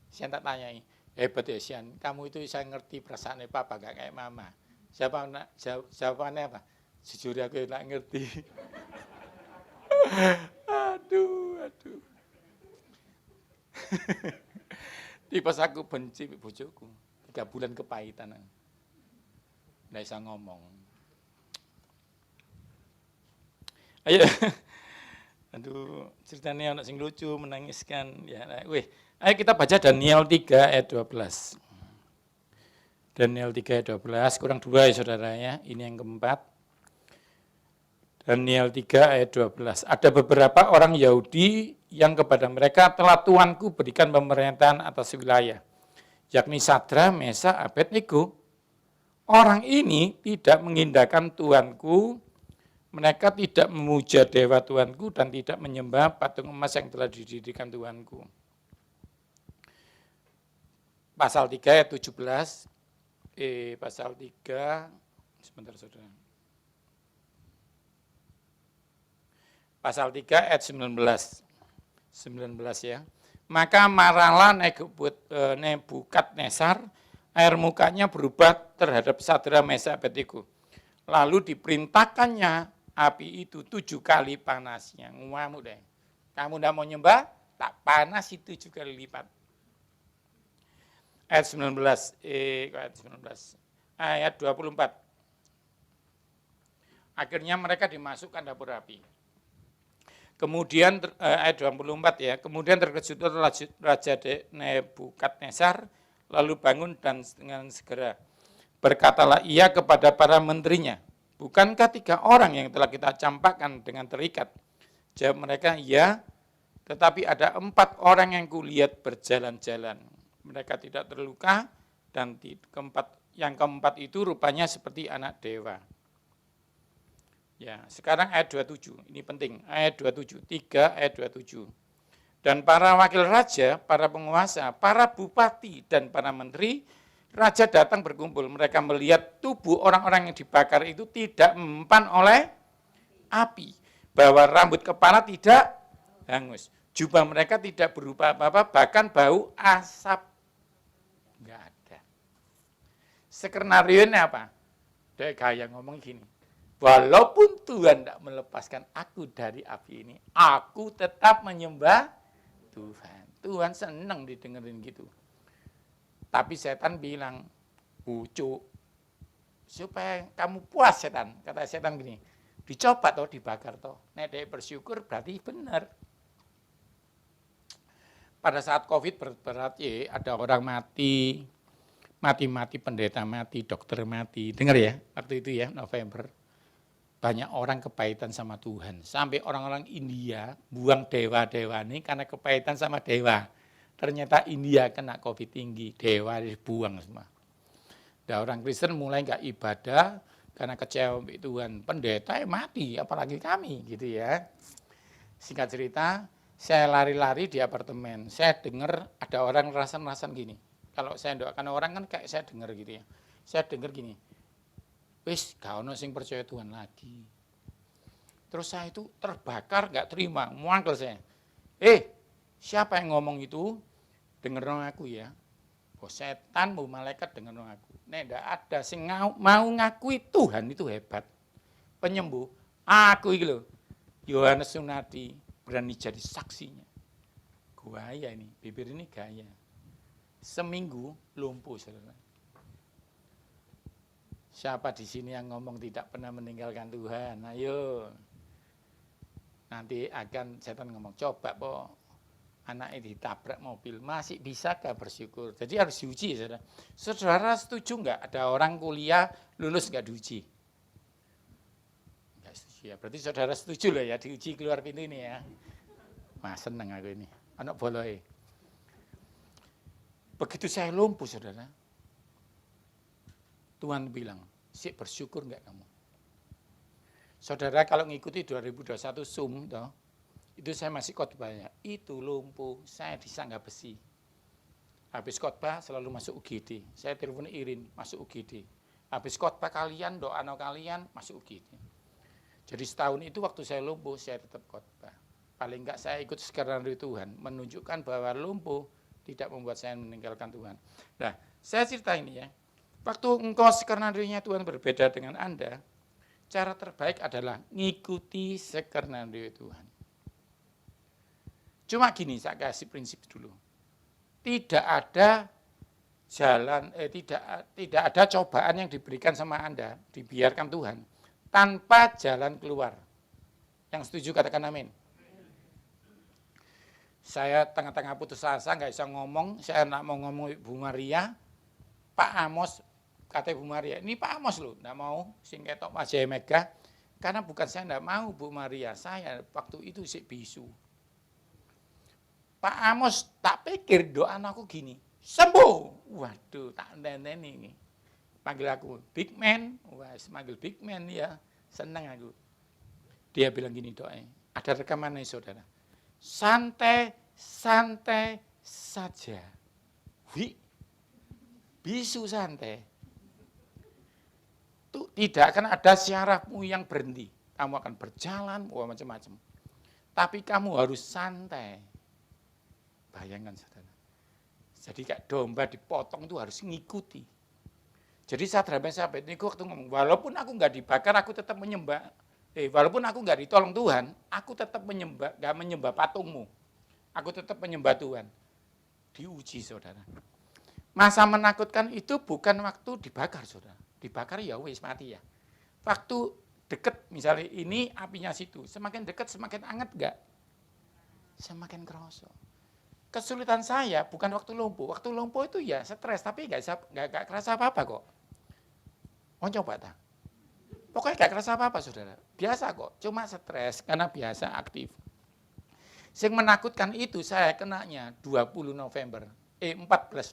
Sean tak tanyai, hebat ya Sean, kamu itu saya ngerti perasaannya Papa, gak kayak Mama. Jawabannya apa? Jujur aku tidak ngerti. Aduh. Tipes aku benci bojoku. 3 bulan kepahitan. Nggak bisa ngomong. Ayo. Aduh, ceritanya anak sing lucu, menangiskan. Ya, ayo kita baca Daniel 3 ayat 12. Daniel 3 ayat 12, kurang 2 ya saudara ya. Ini yang keempat. Daniel 3 ayat 12. Ada beberapa orang Yahudi yang kepada mereka telah Tuanku berikan pemerintahan atas wilayah, yakni Sadra, Mesa, Abednego. Orang ini tidak mengindahkan Tuanku, mereka tidak memuja dewa Tuanku dan tidak menyembah patung emas yang telah didirikan Tuanku. Pasal 3 ayat 17, pasal 3, sebentar saudara. Pasal 3 ayat 19 ya. Maka marahlah Nebukadnezar air mukanya berubah terhadap Sadra Mesa Abednego. Lalu diperintahkannya api itu 7 kali panasnya. Ngamuk deh. Kamu tidak mau nyembah, tak panas itu 7 kali lipat. Ayat 19, ayat 24. Akhirnya mereka dimasukkan dapur api. Kemudian ayat 24 ya, kemudian terkejutlah Raja Nebukadnezar, lalu bangun dan dengan segera berkatalah ia kepada para menterinya, bukankah 3 orang yang telah kita campakkan dengan terikat? Jawab mereka, ya, tetapi ada 4 orang yang kulihat berjalan-jalan. Mereka tidak terluka dan yang keempat itu rupanya seperti anak dewa. Ya, sekarang ayat 27, ini penting, ayat 27, 3 ayat 27. Dan para wakil raja, para penguasa, para bupati, dan para menteri, raja datang berkumpul. Mereka melihat tubuh orang-orang yang dibakar itu tidak mempan oleh api. Bahwa rambut kepala tidak hangus. Jubah mereka tidak berupa apa-apa, bahkan bau asap. Enggak ada. Skenarionya apa? Dia gaya ngomong gini. Walaupun Tuhan tidak melepaskan aku dari api ini, aku tetap menyembah Tuhan. Tuhan senang didengerin gitu. Tapi setan bilang, pucuk, supaya kamu puas setan. Kata setan gini, dicoba toh, dibakar toh. Nek dia bersyukur berarti benar. Pada saat COVID berat ya, ada orang mati, pendeta mati, dokter mati. Dengar ya, waktu itu ya, November. Banyak orang kepahitan sama Tuhan. Sampai orang-orang India buang dewa-dewa ini karena kepahitan sama dewa. Ternyata India kena COVID tinggi, dewa dibuang semua. Dan orang Kristen mulai nggak ibadah karena kecewa sama Tuhan. Pendeta mati, apalagi kami gitu ya. Singkat cerita, saya lari-lari di apartemen. Saya dengar ada orang rasan-rasan gini. Kalau saya doakan orang kan kayak saya dengar gitu ya. Saya dengar gini. Wis, gak ono sing percaya Tuhan lagi. Terus saya itu terbakar, gak terima, muangkel saya. Siapa yang ngomong itu? Dengar aku ya. Oh, setan, mau malaikat dengar aku. Nek ndak ada sing mau ngakui Tuhan itu hebat. Penyembuh, aku iki lho. Yohanes Sunadi berani jadi saksinya. Gaya ini, bibir ini gaya. Seminggu lumpuh, saudara. Siapa di sini yang ngomong tidak pernah meninggalkan Tuhan? Ayo. Nanti akan setan ngomong, coba po anaknya ditabrak mobil, masih bisa gak bersyukur? Jadi harus diuji, saudara. Saudara setuju nggak ada orang kuliah lulus nggak diuji? Nggak setuju ya, berarti saudara setuju loh ya diuji keluar pintu ini ya. Wah seneng aku ini, anak boleh. Begitu saya lumpuh, saudara, Tuhan bilang, sik bersyukur enggak kamu? Saudara kalau ngikuti 2021 Zoom, toh, itu saya masih khotbah ya. Itu lumpuh, saya disangga besi. Habis khotbah selalu masuk UGD. Saya telepon Irin, masuk UGD. Habis khotbah kalian, doa kalian, masuk UGD. Jadi setahun itu waktu saya lumpuh, saya tetap khotbah. Paling enggak saya ikut skenario Tuhan, menunjukkan bahwa lumpuh tidak membuat saya meninggalkan Tuhan. Nah, saya cerita ini ya. Waktu engkau skenario-nya Tuhan berbeda dengan Anda, cara terbaik adalah ngikuti skenario Tuhan. Cuma gini, saya kasih prinsip dulu. Tidak ada jalan, tidak ada cobaan yang diberikan sama Anda, dibiarkan Tuhan, tanpa jalan keluar. Yang setuju katakan amin. Saya tengah-tengah putus asa, nggak bisa ngomong, saya nggak mau ngomong Bu Maria, Pak Amos, kata Bu Maria, ini Pak Amos loh, enggak mau sing ketok Mas Jaya Mega, karena bukan saya enggak mau Bu Maria, saya waktu itu sik bisu. Pak Amos tak pikir doa aku gini, sembuh, waduh tak nenen ini, panggil aku Big Man, wah panggil Big Man ya, seneng aku. Dia bilang gini doanya, ada rekamannya saudara, santai saja, bisu santai. Tidak akan ada syarafmu yang berhenti. Kamu akan berjalan, macam-macam. Tapi kamu harus santai. Bayangkan saudara. Jadi kayak domba dipotong itu harus ngikuti. Jadi sahabat ini waktu ngomong, walaupun aku nggak dibakar, aku tetap menyembah. Walaupun aku nggak ditolong Tuhan, aku tetap menyembah, nggak menyembah patungmu. Aku tetap menyembah Tuhan. Diuji, saudara. Masa menakutkan itu bukan waktu dibakar, saudara. Dibakar ya wis mati ya. Waktu deket, misalnya ini apinya situ, semakin dekat semakin hangat nggak? Semakin kerasa. Kesulitan saya bukan waktu lumpuh. Waktu lumpuh itu ya stres, tapi nggak kerasa apa-apa kok. Mau coba tak? Pokoknya nggak kerasa apa-apa, saudara. Biasa kok, cuma stres karena biasa aktif. Yang menakutkan itu saya kenanya 14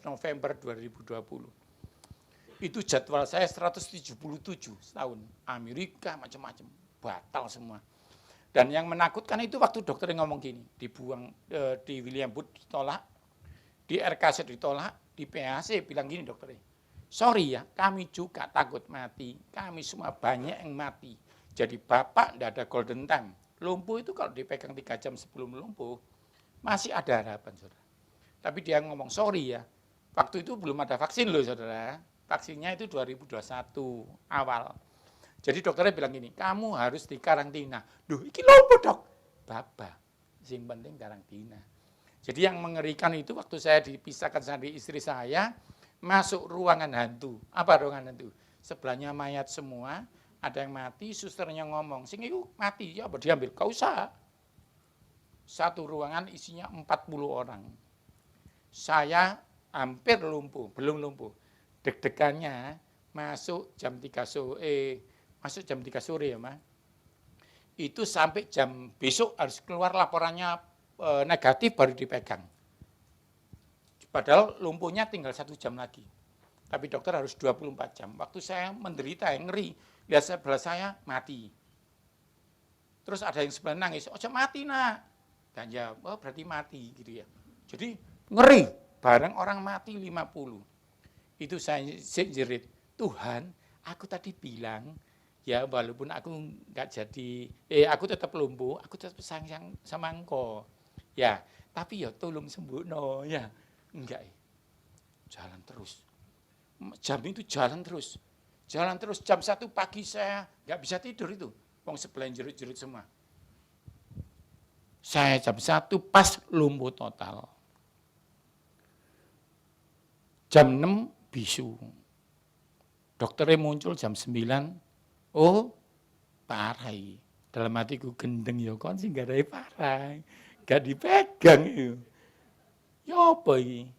November 2020. Itu jadwal saya 177 setahun. Amerika macam-macam, batal semua. Dan yang menakutkan itu waktu dokter ngomong gini, dibuang di William Booth ditolak, di RKC ditolak, di PHC bilang gini dokternya, sorry ya, kami juga takut mati, kami semua banyak yang mati. Jadi bapak tidak ada golden time. Lumpuh itu kalau dipegang 3 jam sebelum lumpuh, masih ada harapan, saudara. Tapi dia ngomong, sorry ya, waktu itu belum ada vaksin loh, saudara. Vaksinnya itu 2021 awal. Jadi dokternya bilang gini, kamu harus dikarantina. Duh, ini lumpuh dok. Bapak, yang penting karantina. Jadi yang mengerikan itu waktu saya dipisahkan dari istri saya, masuk ruangan hantu. Apa ruangan hantu? Sebelahnya mayat semua, ada yang mati, susternya ngomong, sing itu mati, ya diambil, kau usah. Satu ruangan isinya 40 orang. Saya hampir lumpuh, belum lumpuh. Deg-degannya masuk jam 3 sore ya, Ma. Itu sampai jam besok harus keluar laporannya negatif baru dipegang. Padahal lumpuhnya tinggal 1 jam lagi. Tapi dokter harus 24 jam. Waktu saya menderita yang ngeri, lihat sebelah saya mati. Terus ada yang sebelah nangis, "Ojo mati, Nak." Dan jawab, "Oh, berarti mati," gitu ya. Jadi ngeri, bareng orang mati 50. Itu saya jerit, "Tuhan, aku tadi bilang, ya walaupun aku nggak jadi, aku tetap lumpuh, aku tetap sayang sama engkau. Ya, tapi ya tolong sembuhno ya." Enggak, jalan terus. Jam itu jalan terus. Jalan terus, jam 1 pagi saya nggak bisa tidur itu. Wong sebelah jerit-jerit semua. Saya jam 1 pas lumpuh total. Jam 6 bisu. Dokternya muncul jam 9. Oh, parah. Dalam hatiku gendeng ya kon sing gak ada parah. Gak dipegang itu. Ya apa ini?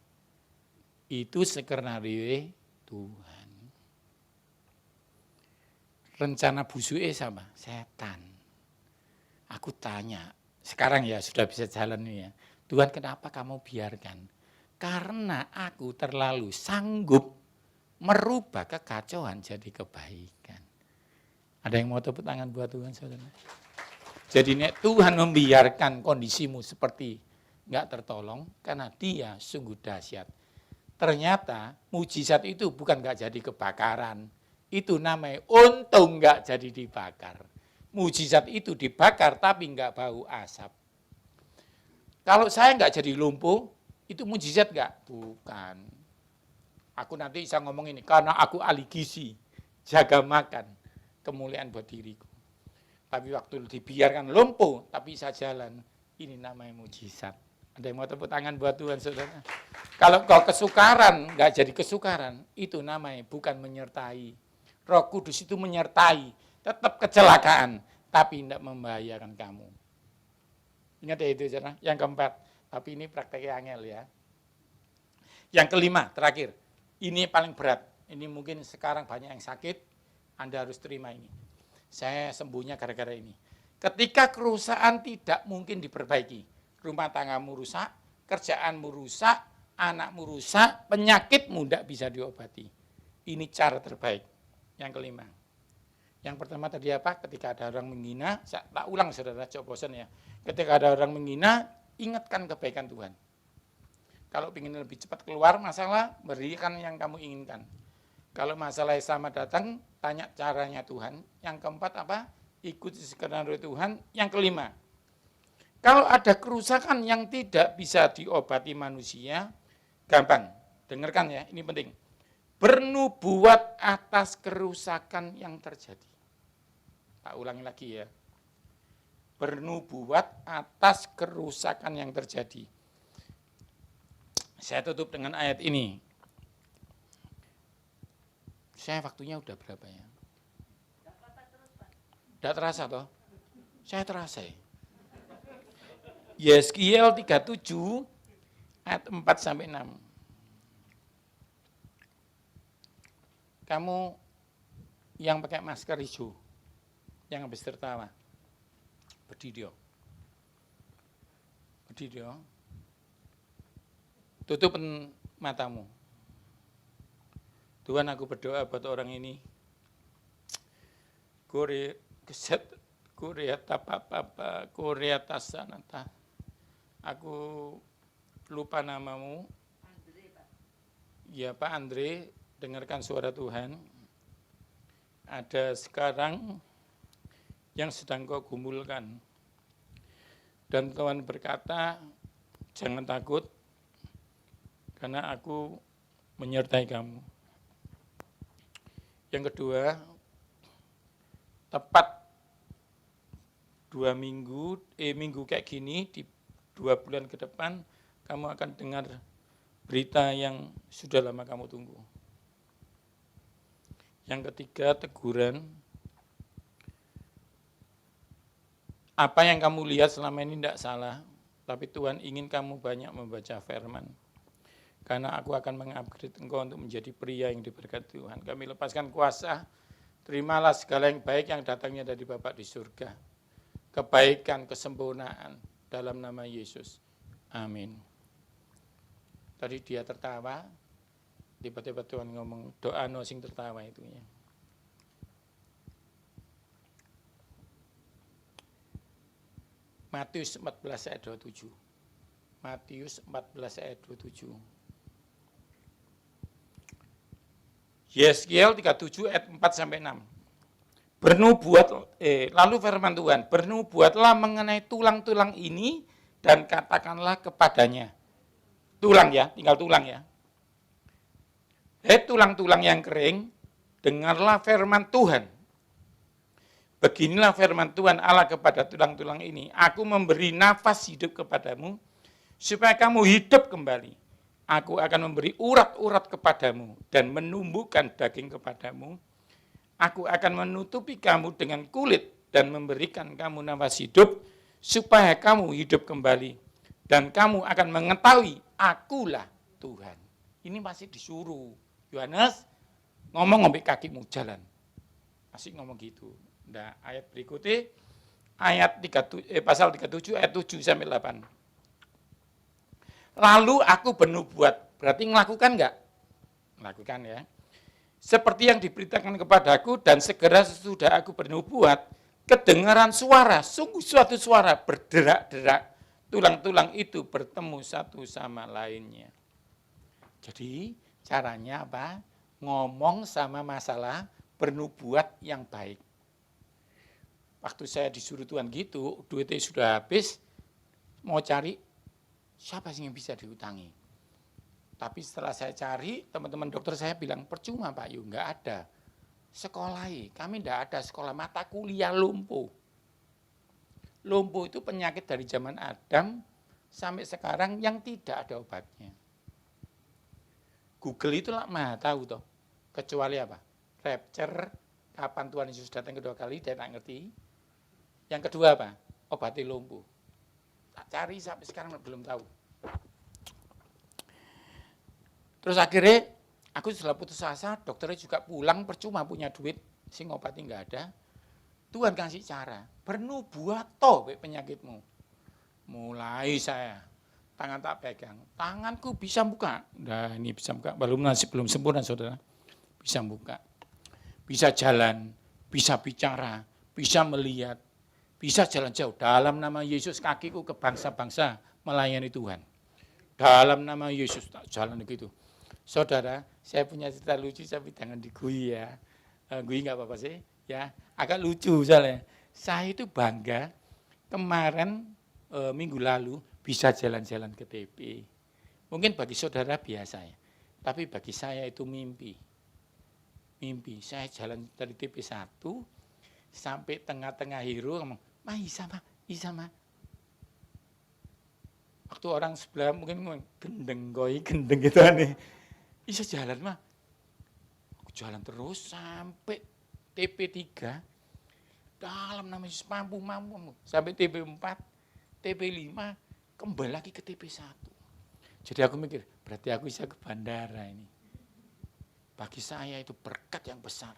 Itu skenario Tuhan. Rencana busuknya sama, setan. Aku tanya, sekarang ya sudah bisa jalan nih ya. Tuhan, kenapa kamu biarkan? Karena aku terlalu sanggup merubah kekacauan jadi kebaikan. Ada yang mau tepuk tangan buat Tuhan, saudara? Jadi Tuhan membiarkan kondisimu seperti nggak tertolong karena dia sungguh dahsyat. Ternyata mujizat itu bukan nggak jadi kebakaran. Itu namanya untung nggak jadi dibakar. Mujizat itu dibakar tapi nggak bau asap. Kalau saya nggak jadi lumpuh, itu mujizat nggak? Bukan. Aku nanti bisa ngomong ini, karena aku ahli gizi, jaga makan, kemuliaan buat diriku. Tapi waktu dibiarkan lumpuh, tapi bisa jalan, ini namanya mujizat. Ada yang mau tepuk tangan buat Tuhan, saudara? Kalau kau kesukaran, nggak jadi kesukaran, itu namanya bukan menyertai. Roh Kudus itu menyertai, tetap kecelakaan, tapi tidak membahayakan kamu. Ingat ya itu, saudara. Yang keempat, tapi ini prakteknya angel ya. Yang kelima, terakhir, ini paling berat. Ini mungkin sekarang banyak yang sakit, Anda harus terima ini. Saya sembuhnya gara-gara ini. Ketika kerusakan tidak mungkin diperbaiki, rumah tanggamu rusak, kerjaanmu rusak, anakmu rusak, penyakitmu tidak bisa diobati. Ini cara terbaik. Yang kelima. Yang pertama tadi apa? Ketika ada orang menghina, saya tak ulang saudara, coba bosan ya. Ketika ada orang menghina, ingatkan kebaikan Tuhan. Kalau ingin lebih cepat keluar masalah, berikan yang kamu inginkan. Kalau masalah sama datang, tanya caranya Tuhan. Yang keempat apa? Ikuti skenario Tuhan. Yang kelima, kalau ada kerusakan yang tidak bisa diobati manusia, Gampang, dengarkan ya, ini penting. Bernubuat atas kerusakan yang terjadi. Tak ulangi lagi ya. Bernubuat atas kerusakan yang terjadi. Saya tutup dengan ayat ini. Saya waktunya udah berapa ya? Tidak terasa toh? Saya terasa ya. Yeskiel 37 ayat 4 sampai 6. Kamu yang pakai masker hijau, yang habis tertawa, berdiri. Berdiri. Tutup matamu. Tuhan, aku berdoa buat orang ini. Korea tapapa, Korea tasanata. Aku lupa namamu. Ya Pak Andre, dengarkan suara Tuhan. Ada sekarang yang sedang kau gumulkan. Dan Tuhan berkata, jangan takut, karena aku menyertai kamu. Yang kedua, tepat 2 minggu, minggu kayak gini, di 2 bulan ke depan, kamu akan dengar berita yang sudah lama kamu tunggu. Yang ketiga, teguran. Apa yang kamu lihat selama ini tidak salah, tapi Tuhan ingin kamu banyak membaca firman. Karena aku akan mengupgrade engkau untuk menjadi pria yang diberkati Tuhan. Kami lepaskan kuasa, terimalah segala yang baik yang datangnya dari Bapa di surga. Kebaikan, kesempurnaan dalam nama Yesus. Amin. Tadi dia tertawa, tiba-tiba Tuhan ngomong, doa no sing tertawa itu ya. Matius 14 ayat 27. Matius 14 ayat 27. Yeskiel 37 ayat 4 sampai 6. Lalu firman Tuhan, bernubuatlah mengenai tulang-tulang ini dan katakanlah kepadanya. Tulang ya, tinggal tulang ya. Hei tulang-tulang yang kering, dengarlah firman Tuhan. Beginilah firman Tuhan Allah kepada tulang-tulang ini. Aku memberi nafas hidup kepadamu, supaya kamu hidup kembali. Aku akan memberi urat-urat kepadamu dan menumbuhkan daging kepadamu. Aku akan menutupi kamu dengan kulit dan memberikan kamu nafas hidup, supaya kamu hidup kembali. Dan kamu akan mengetahui akulah Tuhan. Ini masih disuruh. Yohanes ngomong ngombe kakimu jalan. Masih ngomong gitu. Nah, ayat berikutnya, pasal 37 ayat 7 sampai 8. Lalu aku bernubuat, berarti melakukan enggak? Melakukan ya. Seperti yang diberitakan kepadaku dan segera sesudah aku bernubuat, kedengaran suara, sungguh suatu suara berderak-derak, tulang-tulang itu bertemu satu sama lainnya. Jadi caranya apa? Ngomong sama masalah bernubuat yang baik. Waktu saya disuruh Tuhan gitu, duitnya sudah habis, mau cari siapa sih yang bisa diutangi. Tapi setelah saya cari, teman-teman dokter saya bilang, percuma Pak Yu, enggak ada. Sekolahi, kami enggak ada sekolah mata kuliah lumpuh. Lumpuh itu penyakit dari zaman Adam sampai sekarang yang tidak ada obatnya. Google itu lah mah tahu toh. Kecuali apa? Rapture, kapan Tuhan Yesus datang kedua kali, dia tak ngerti. Yang kedua apa? Obatnya lumpuh. Tak cari sampai sekarang belum tahu. Terus akhirnya aku setelah putus asa, dokternya juga pulang, percuma punya duit, sing obatnya enggak ada. Tuhan kasih cara, bernubuat toh penyakitmu. Mulai saya, tangan tak pegang, tanganku bisa buka. Nah ini bisa buka, belum sempurna saudara. Bisa buka, bisa jalan, bisa bicara, bisa melihat, bisa jalan jauh. Dalam nama Yesus kakiku ke bangsa-bangsa melayani Tuhan. Dalam nama Yesus tak jalan begitu. Saudara, saya punya cerita lucu tapi jangan digui ya. Gui enggak apa-apa sih, ya. Agak lucu soalnya. Saya itu bangga kemarin minggu lalu bisa jalan-jalan ke TP. Mungkin bagi saudara biasa ya, tapi bagi saya itu mimpi. Mimpi, saya jalan dari TP1 sampai tengah-tengah Hiro ngomong, "Ma, Isa, Ma, Isa, Ma." Waktu orang sebelah mungkin ngomong, "Gendeng koi, gendeng gitu aneh." Isa jalan, Ma. Aku jalan terus sampai TP3, dalam nama Yesus mampu. Sampai TP4, TP5, kembali lagi ke TP1. Jadi aku mikir, berarti aku bisa ke bandara ini. Bagi saya itu berkat yang besar.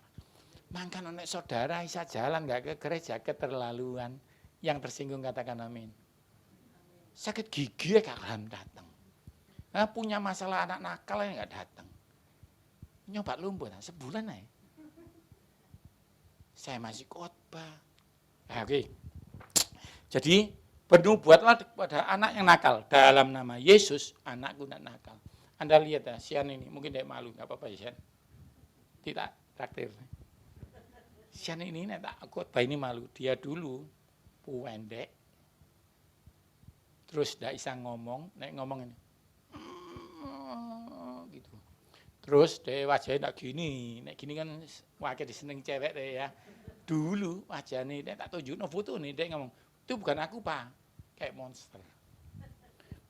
Mangkan nek saudara bisa jalan nggak ke gereja keterlaluan. Yang tersinggung katakan amin. Sakit gigi ya gak akan datang. Nah, punya masalah anak nakal ya nggak datang. Nyoba lumpuh sebulan aja. Saya masih khotbah. Nah, oke. Jadi bernubuatlah kepada anak yang nakal dalam nama Yesus, anakku tidak nakal. Anda lihat ya, Sian ini mungkin dia malu, nggak apa-apa ya Sian. Tidak traktir. Sian ini tak khotbah ini malu. Dia dulu pendek. Terus tidak bisa ngomong, nek ngomong ini. Gitu. Terus dia wajahnya tak gini, nek gini kan wajah diseneng cewek deh ya. Dulu wajahnya dia tak tunjuk foto nih, dia ngomong, "Itu bukan aku, Pak." Kayak monster.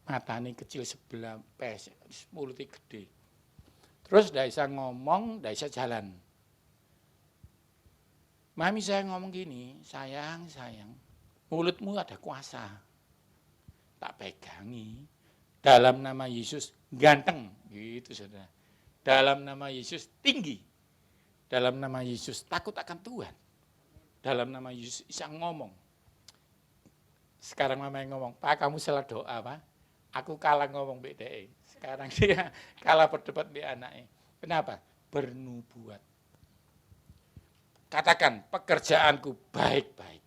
Matanya kecil sebelah pes, mulutnya gede. Terus tidak bisa ngomong, tidak bisa jalan. Mami saya ngomong gini, sayang, mulutmu ada kuasa. Tak pegangi. Dalam nama Yesus ganteng, gitu saudara. Dalam nama Yesus tinggi. Dalam nama Yesus takut akan Tuhan. Dalam nama Yesus bisa ngomong. Sekarang mama yang ngomong, "Pak, kamu salah doa, Pak. Aku kalah ngomong BDE." Sekarang dia kalah berdebat di anaknya. Kenapa? Bernubuat. Katakan, pekerjaanku baik-baik.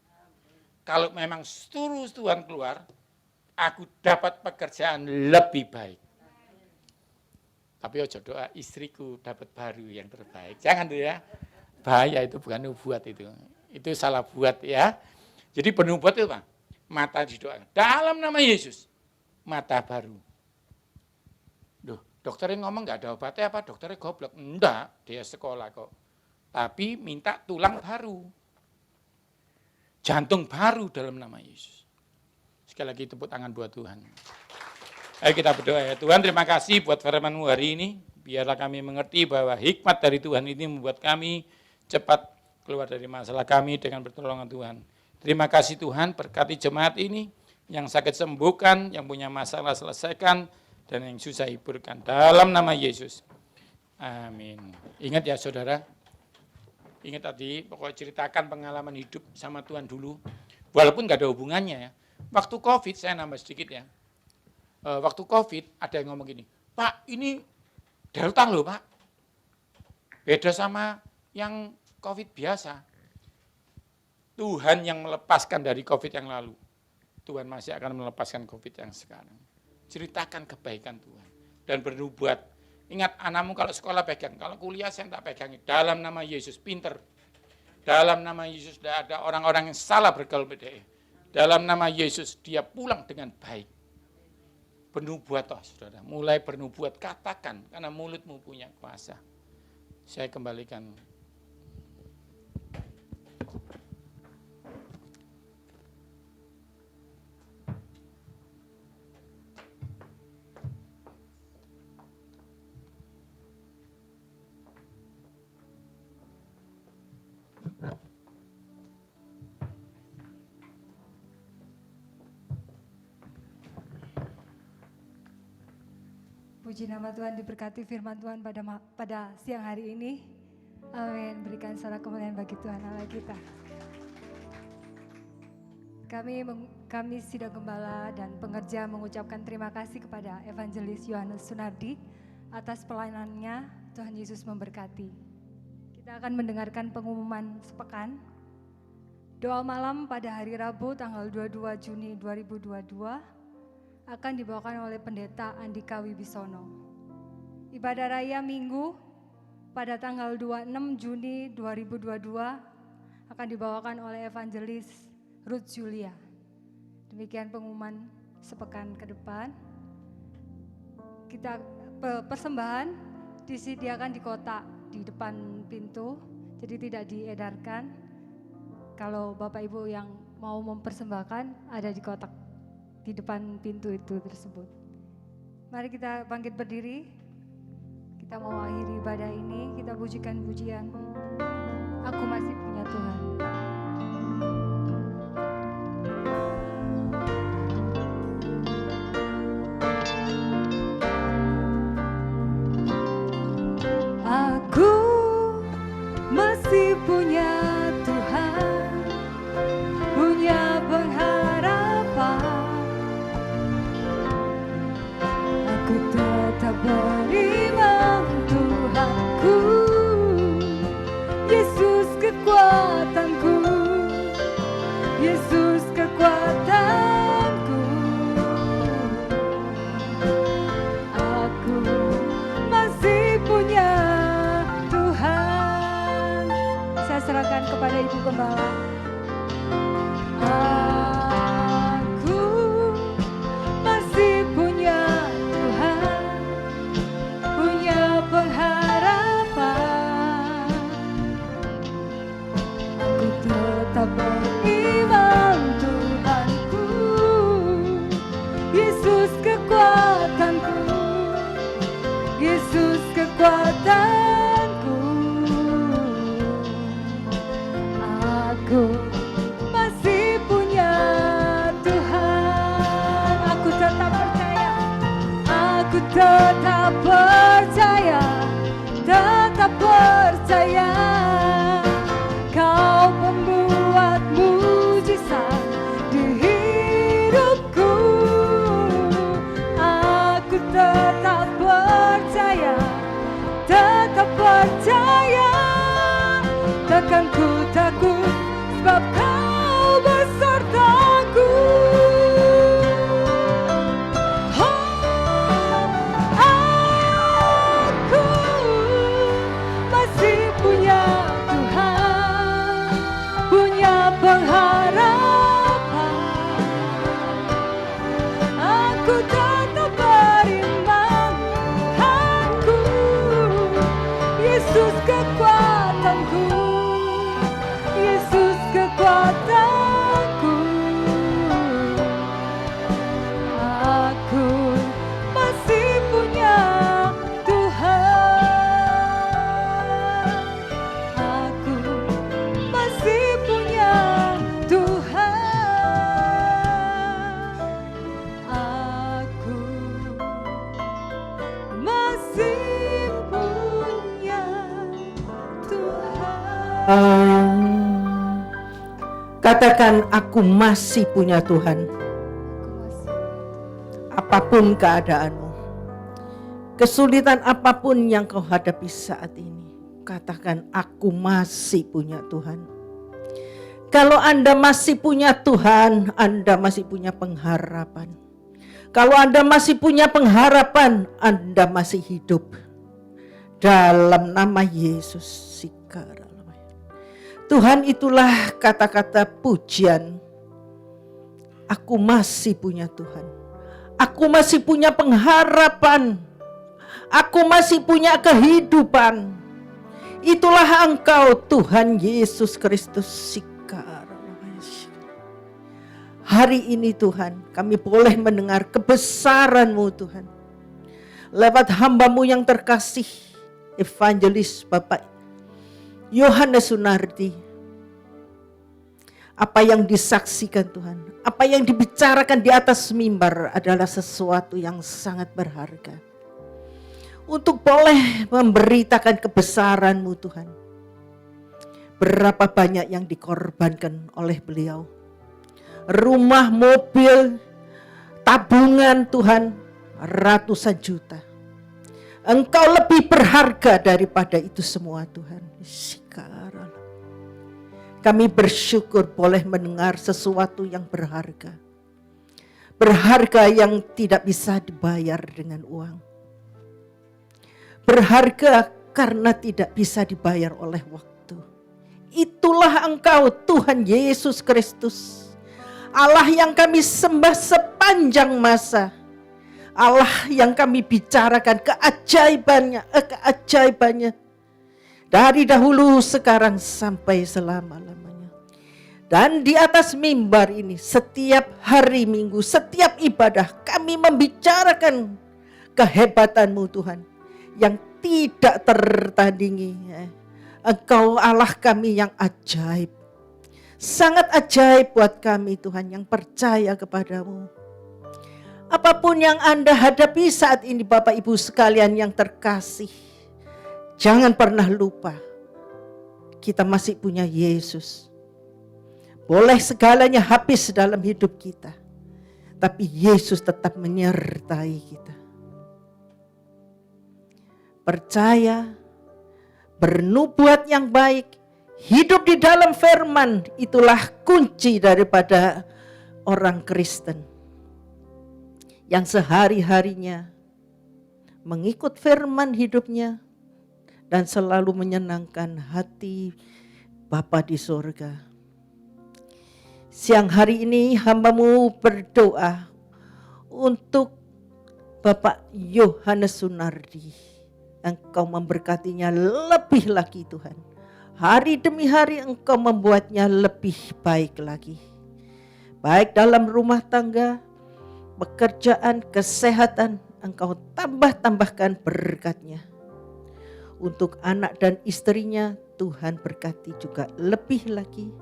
Kalau memang terus Tuhan keluar, aku dapat pekerjaan lebih baik. Tapi ojo doa istriku dapat baru yang terbaik. Jangan tuh ya. Bahaya itu, bukan nubuat itu. Itu salah buat ya. Jadi bernubuat itu apa? Mata didoakan. Dalam nama Yesus. Mata baru. Duh, dokternya ngomong nggak ada obatnya apa? Dokternya goblok. Enggak, dia sekolah kok. Tapi minta tulang baru. Jantung baru dalam nama Yesus. Sekali lagi tepuk tangan buat Tuhan. Ayo kita berdoa ya. Tuhan, terima kasih buat firman-Mu hari ini. Biarlah kami mengerti bahwa hikmat dari Tuhan ini membuat kami cepat keluar dari masalah kami dengan pertolongan Tuhan. Terima kasih Tuhan, berkati jemaat ini, yang sakit sembuhkan, yang punya masalah selesaikan, dan yang susah hiburkan. Dalam nama Yesus. Amin. Ingat ya saudara, ingat tadi, pokoknya ceritakan pengalaman hidup sama Tuhan dulu. Walaupun nggak ada hubungannya ya. Waktu COVID, saya nambah sedikit ya. Waktu COVID, ada yang ngomong gini, "Pak, ini Delta loh Pak. Beda sama yang COVID biasa." Tuhan yang melepaskan dari COVID yang lalu. Tuhan masih akan melepaskan COVID yang sekarang. Ceritakan kebaikan Tuhan. Dan bernubuat. Ingat anakmu kalau sekolah pegang. Kalau kuliah saya tak pegangi. Dalam nama Yesus, pinter. Dalam nama Yesus tidak ada orang-orang yang salah bergaul BDE. Dalam nama Yesus dia pulang dengan baik. Bernubuat toh saudara. Mulai bernubuat, katakan. Karena mulutmu punya kuasa. Saya kembalikan. Puji nama Tuhan, diberkati firman Tuhan pada siang hari ini. Amin. Berikan salam kemuliaan bagi Tuhan Allah kita. Kami sidang gembala dan pengerja mengucapkan terima kasih kepada Evangelis Yohanes Sunardi atas pelayanannya. Tuhan Yesus memberkati. Kita akan mendengarkan pengumuman sepekan. Doa malam pada hari Rabu tanggal 22 Juni 2022 akan dibawakan oleh Pendeta Andika Wibisono. Ibadah Raya Minggu pada tanggal 26 Juni 2022 akan dibawakan oleh Evangelis Ruth Julia. Demikian pengumuman sepekan ke depan. persembahan disediakan di kotak di depan pintu, jadi tidak diedarkan. Kalau Bapak Ibu yang mau mempersembahkan ada di kotak di depan pintu itu tersebut. Mari kita bangkit berdiri. Kita mau akhiri ibadah ini, kita pujikan pujian Aku Masih Punya Tuhan. Aku masih punya Tuhan, punya pengharapan. Aku tetap beriman Tuhanku, Yesus kekuatanku, Yesus kekuatanku. Aku masih punya Tuhan. Saya serahkan kepada Ibu Gembala. Aku masih punya Tuhan, punya pengharapan. Aku tetap beriman Tuhanku, Yesus kekuatanku, Yesus kekuatanku. Aku masih punya Tuhan. Aku tetap percaya, aku tetap percaya, tetap percaya. Kau membuat mujizat di hidupku. Aku tetap percaya, tetap percaya. Takkan ku takut sebab Kau besertaku. Aku masih punya Tuhan, punya pengharapan. Aku tetap beriman Tuhanku, Yesus kekuatanku, Yesus kekuatanku. Aku masih punya Tuhan. Aku masih punya Tuhan. Aku masih punya Tuhan. Katakan, aku masih punya Tuhan. Apapun keadaanmu, kesulitan apapun yang kau hadapi saat ini, katakan, aku masih punya Tuhan. Kalau Anda masih punya Tuhan, Anda masih punya pengharapan. Kalau Anda masih punya pengharapan, Anda masih hidup. Dalam nama Yesus. Tuhan, itulah kata-kata pujian. Aku masih punya Tuhan. Aku masih punya pengharapan. Aku masih punya kehidupan. Itulah Engkau Tuhan Yesus Kristus. Hari ini Tuhan, kami boleh mendengar kebesaran-Mu Tuhan. Lewat hamba-Mu yang terkasih, Evangelis Bapak Yohanes Sunardi. Apa yang disaksikan Tuhan, apa yang dibicarakan di atas mimbar adalah sesuatu yang sangat berharga. Untuk boleh memberitakan kebesaran-Mu Tuhan. Berapa banyak yang dikorbankan oleh beliau. Rumah, mobil, tabungan Tuhan, ratusan juta. Engkau lebih berharga daripada itu semua Tuhan. Kami bersyukur boleh mendengar sesuatu yang berharga. Berharga yang tidak bisa dibayar dengan uang. Berharga karena tidak bisa dibayar oleh waktu. Itulah Engkau Tuhan Yesus Kristus. Allah yang kami sembah sepanjang masa. Allah yang kami bicarakan keajaibannya dari dahulu, sekarang, sampai selama-lamanya. Dan di atas mimbar ini setiap hari Minggu, setiap ibadah kami membicarakan kehebatanmu Tuhan yang tidak tertandingi. Engkau Allah kami yang ajaib, sangat ajaib buat kami Tuhan yang percaya kepadamu. Apapun yang Anda hadapi saat ini Bapak Ibu sekalian yang terkasih, jangan pernah lupa kita masih punya Yesus. Boleh segalanya habis dalam hidup kita, tapi Yesus tetap menyertai kita. Percaya, bernubuat yang baik, hidup di dalam firman, itulah kunci daripada orang Kristen yang sehari-harinya mengikut firman hidupnya dan selalu menyenangkan hati Bapa di surga. Siang hari ini hamba-Mu berdoa untuk Bapak Yohanes Sunardi. Engkau memberkatinya lebih lagi Tuhan. Hari demi hari Engkau membuatnya lebih baik lagi. Baik dalam rumah tangga, pekerjaan, kesehatan, Engkau tambahkan berkat-Nya. Untuk anak dan istrinya, Tuhan berkati juga lebih lagi.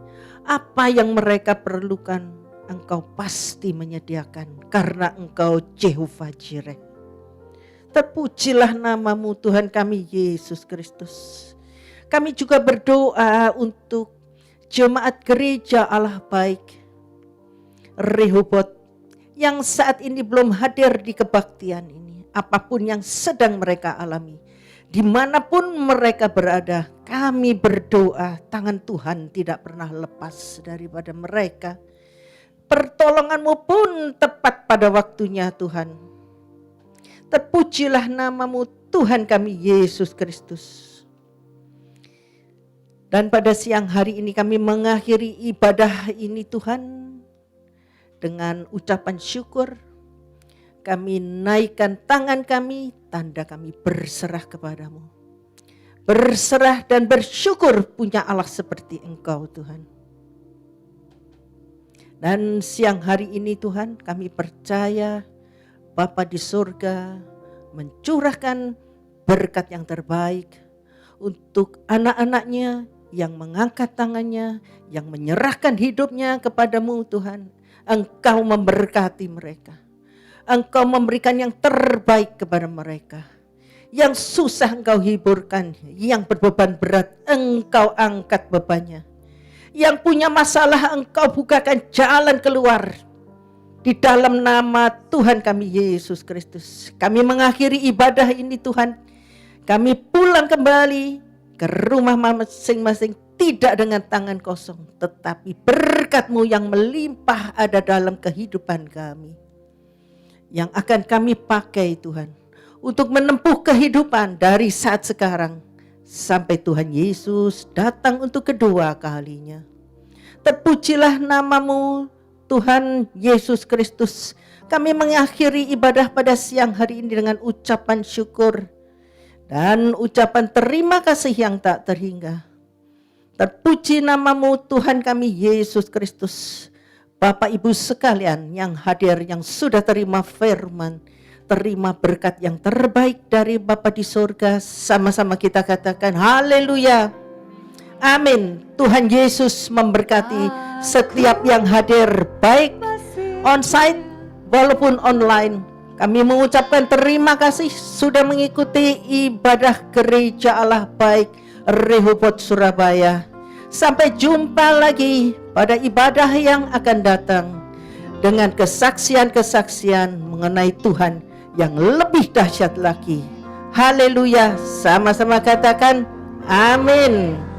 Apa yang mereka perlukan, Engkau pasti menyediakan, karena Engkau Jehovah Jireh. Terpujilah nama-Mu Tuhan kami Yesus Kristus. Kami juga berdoa untuk jemaat gereja Allah Baik Rehoboth yang saat ini belum hadir di kebaktian ini. Apapun yang sedang mereka alami, dimanapun mereka berada, kami berdoa tangan Tuhan tidak pernah lepas daripada mereka. Pertolongan-Mu pun tepat pada waktunya Tuhan. Terpujilah nama-Mu Tuhan kami Yesus Kristus. Dan pada siang hari ini kami mengakhiri ibadah ini Tuhan dengan ucapan syukur. Kami naikkan tangan kami, tanda kami berserah kepadamu. Berserah dan bersyukur punya Allah seperti Engkau Tuhan. Dan siang hari ini Tuhan kami percaya Bapa di surga mencurahkan berkat yang terbaik untuk anak-anaknya yang mengangkat tangannya, yang menyerahkan hidupnya kepadamu Tuhan. Engkau memberkati mereka. Engkau memberikan yang terbaik kepada mereka. Yang susah Engkau hiburkan, yang berbeban berat Engkau angkat bebannya. Yang punya masalah Engkau bukakan jalan keluar. Di dalam nama Tuhan kami Yesus Kristus, kami mengakhiri ibadah ini Tuhan. Kami pulang kembali ke rumah masing-masing tidak dengan tangan kosong, tetapi berkat-Mu yang melimpah ada dalam kehidupan kami. Yang akan kami pakai Tuhan untuk menempuh kehidupan dari saat sekarang sampai Tuhan Yesus datang untuk kedua kalinya. Terpujilah nama-Mu Tuhan Yesus Kristus. Kami mengakhiri ibadah pada siang hari ini dengan ucapan syukur dan ucapan terima kasih yang tak terhingga. Terpuji nama-Mu Tuhan kami Yesus Kristus. Bapak Ibu sekalian yang hadir, yang sudah terima firman, terima berkat yang terbaik dari Bapa di surga. Sama-sama kita katakan haleluya. Amin. Tuhan Yesus memberkati setiap yang hadir, baik onsite walaupun online. Kami mengucapkan terima kasih sudah mengikuti ibadah gereja Allah Baik Rehoboth Surabaya. Sampai jumpa lagi pada ibadah yang akan datang dengan kesaksian-kesaksian mengenai Tuhan yang lebih dahsyat lagi. Haleluya. Sama-sama katakan amin.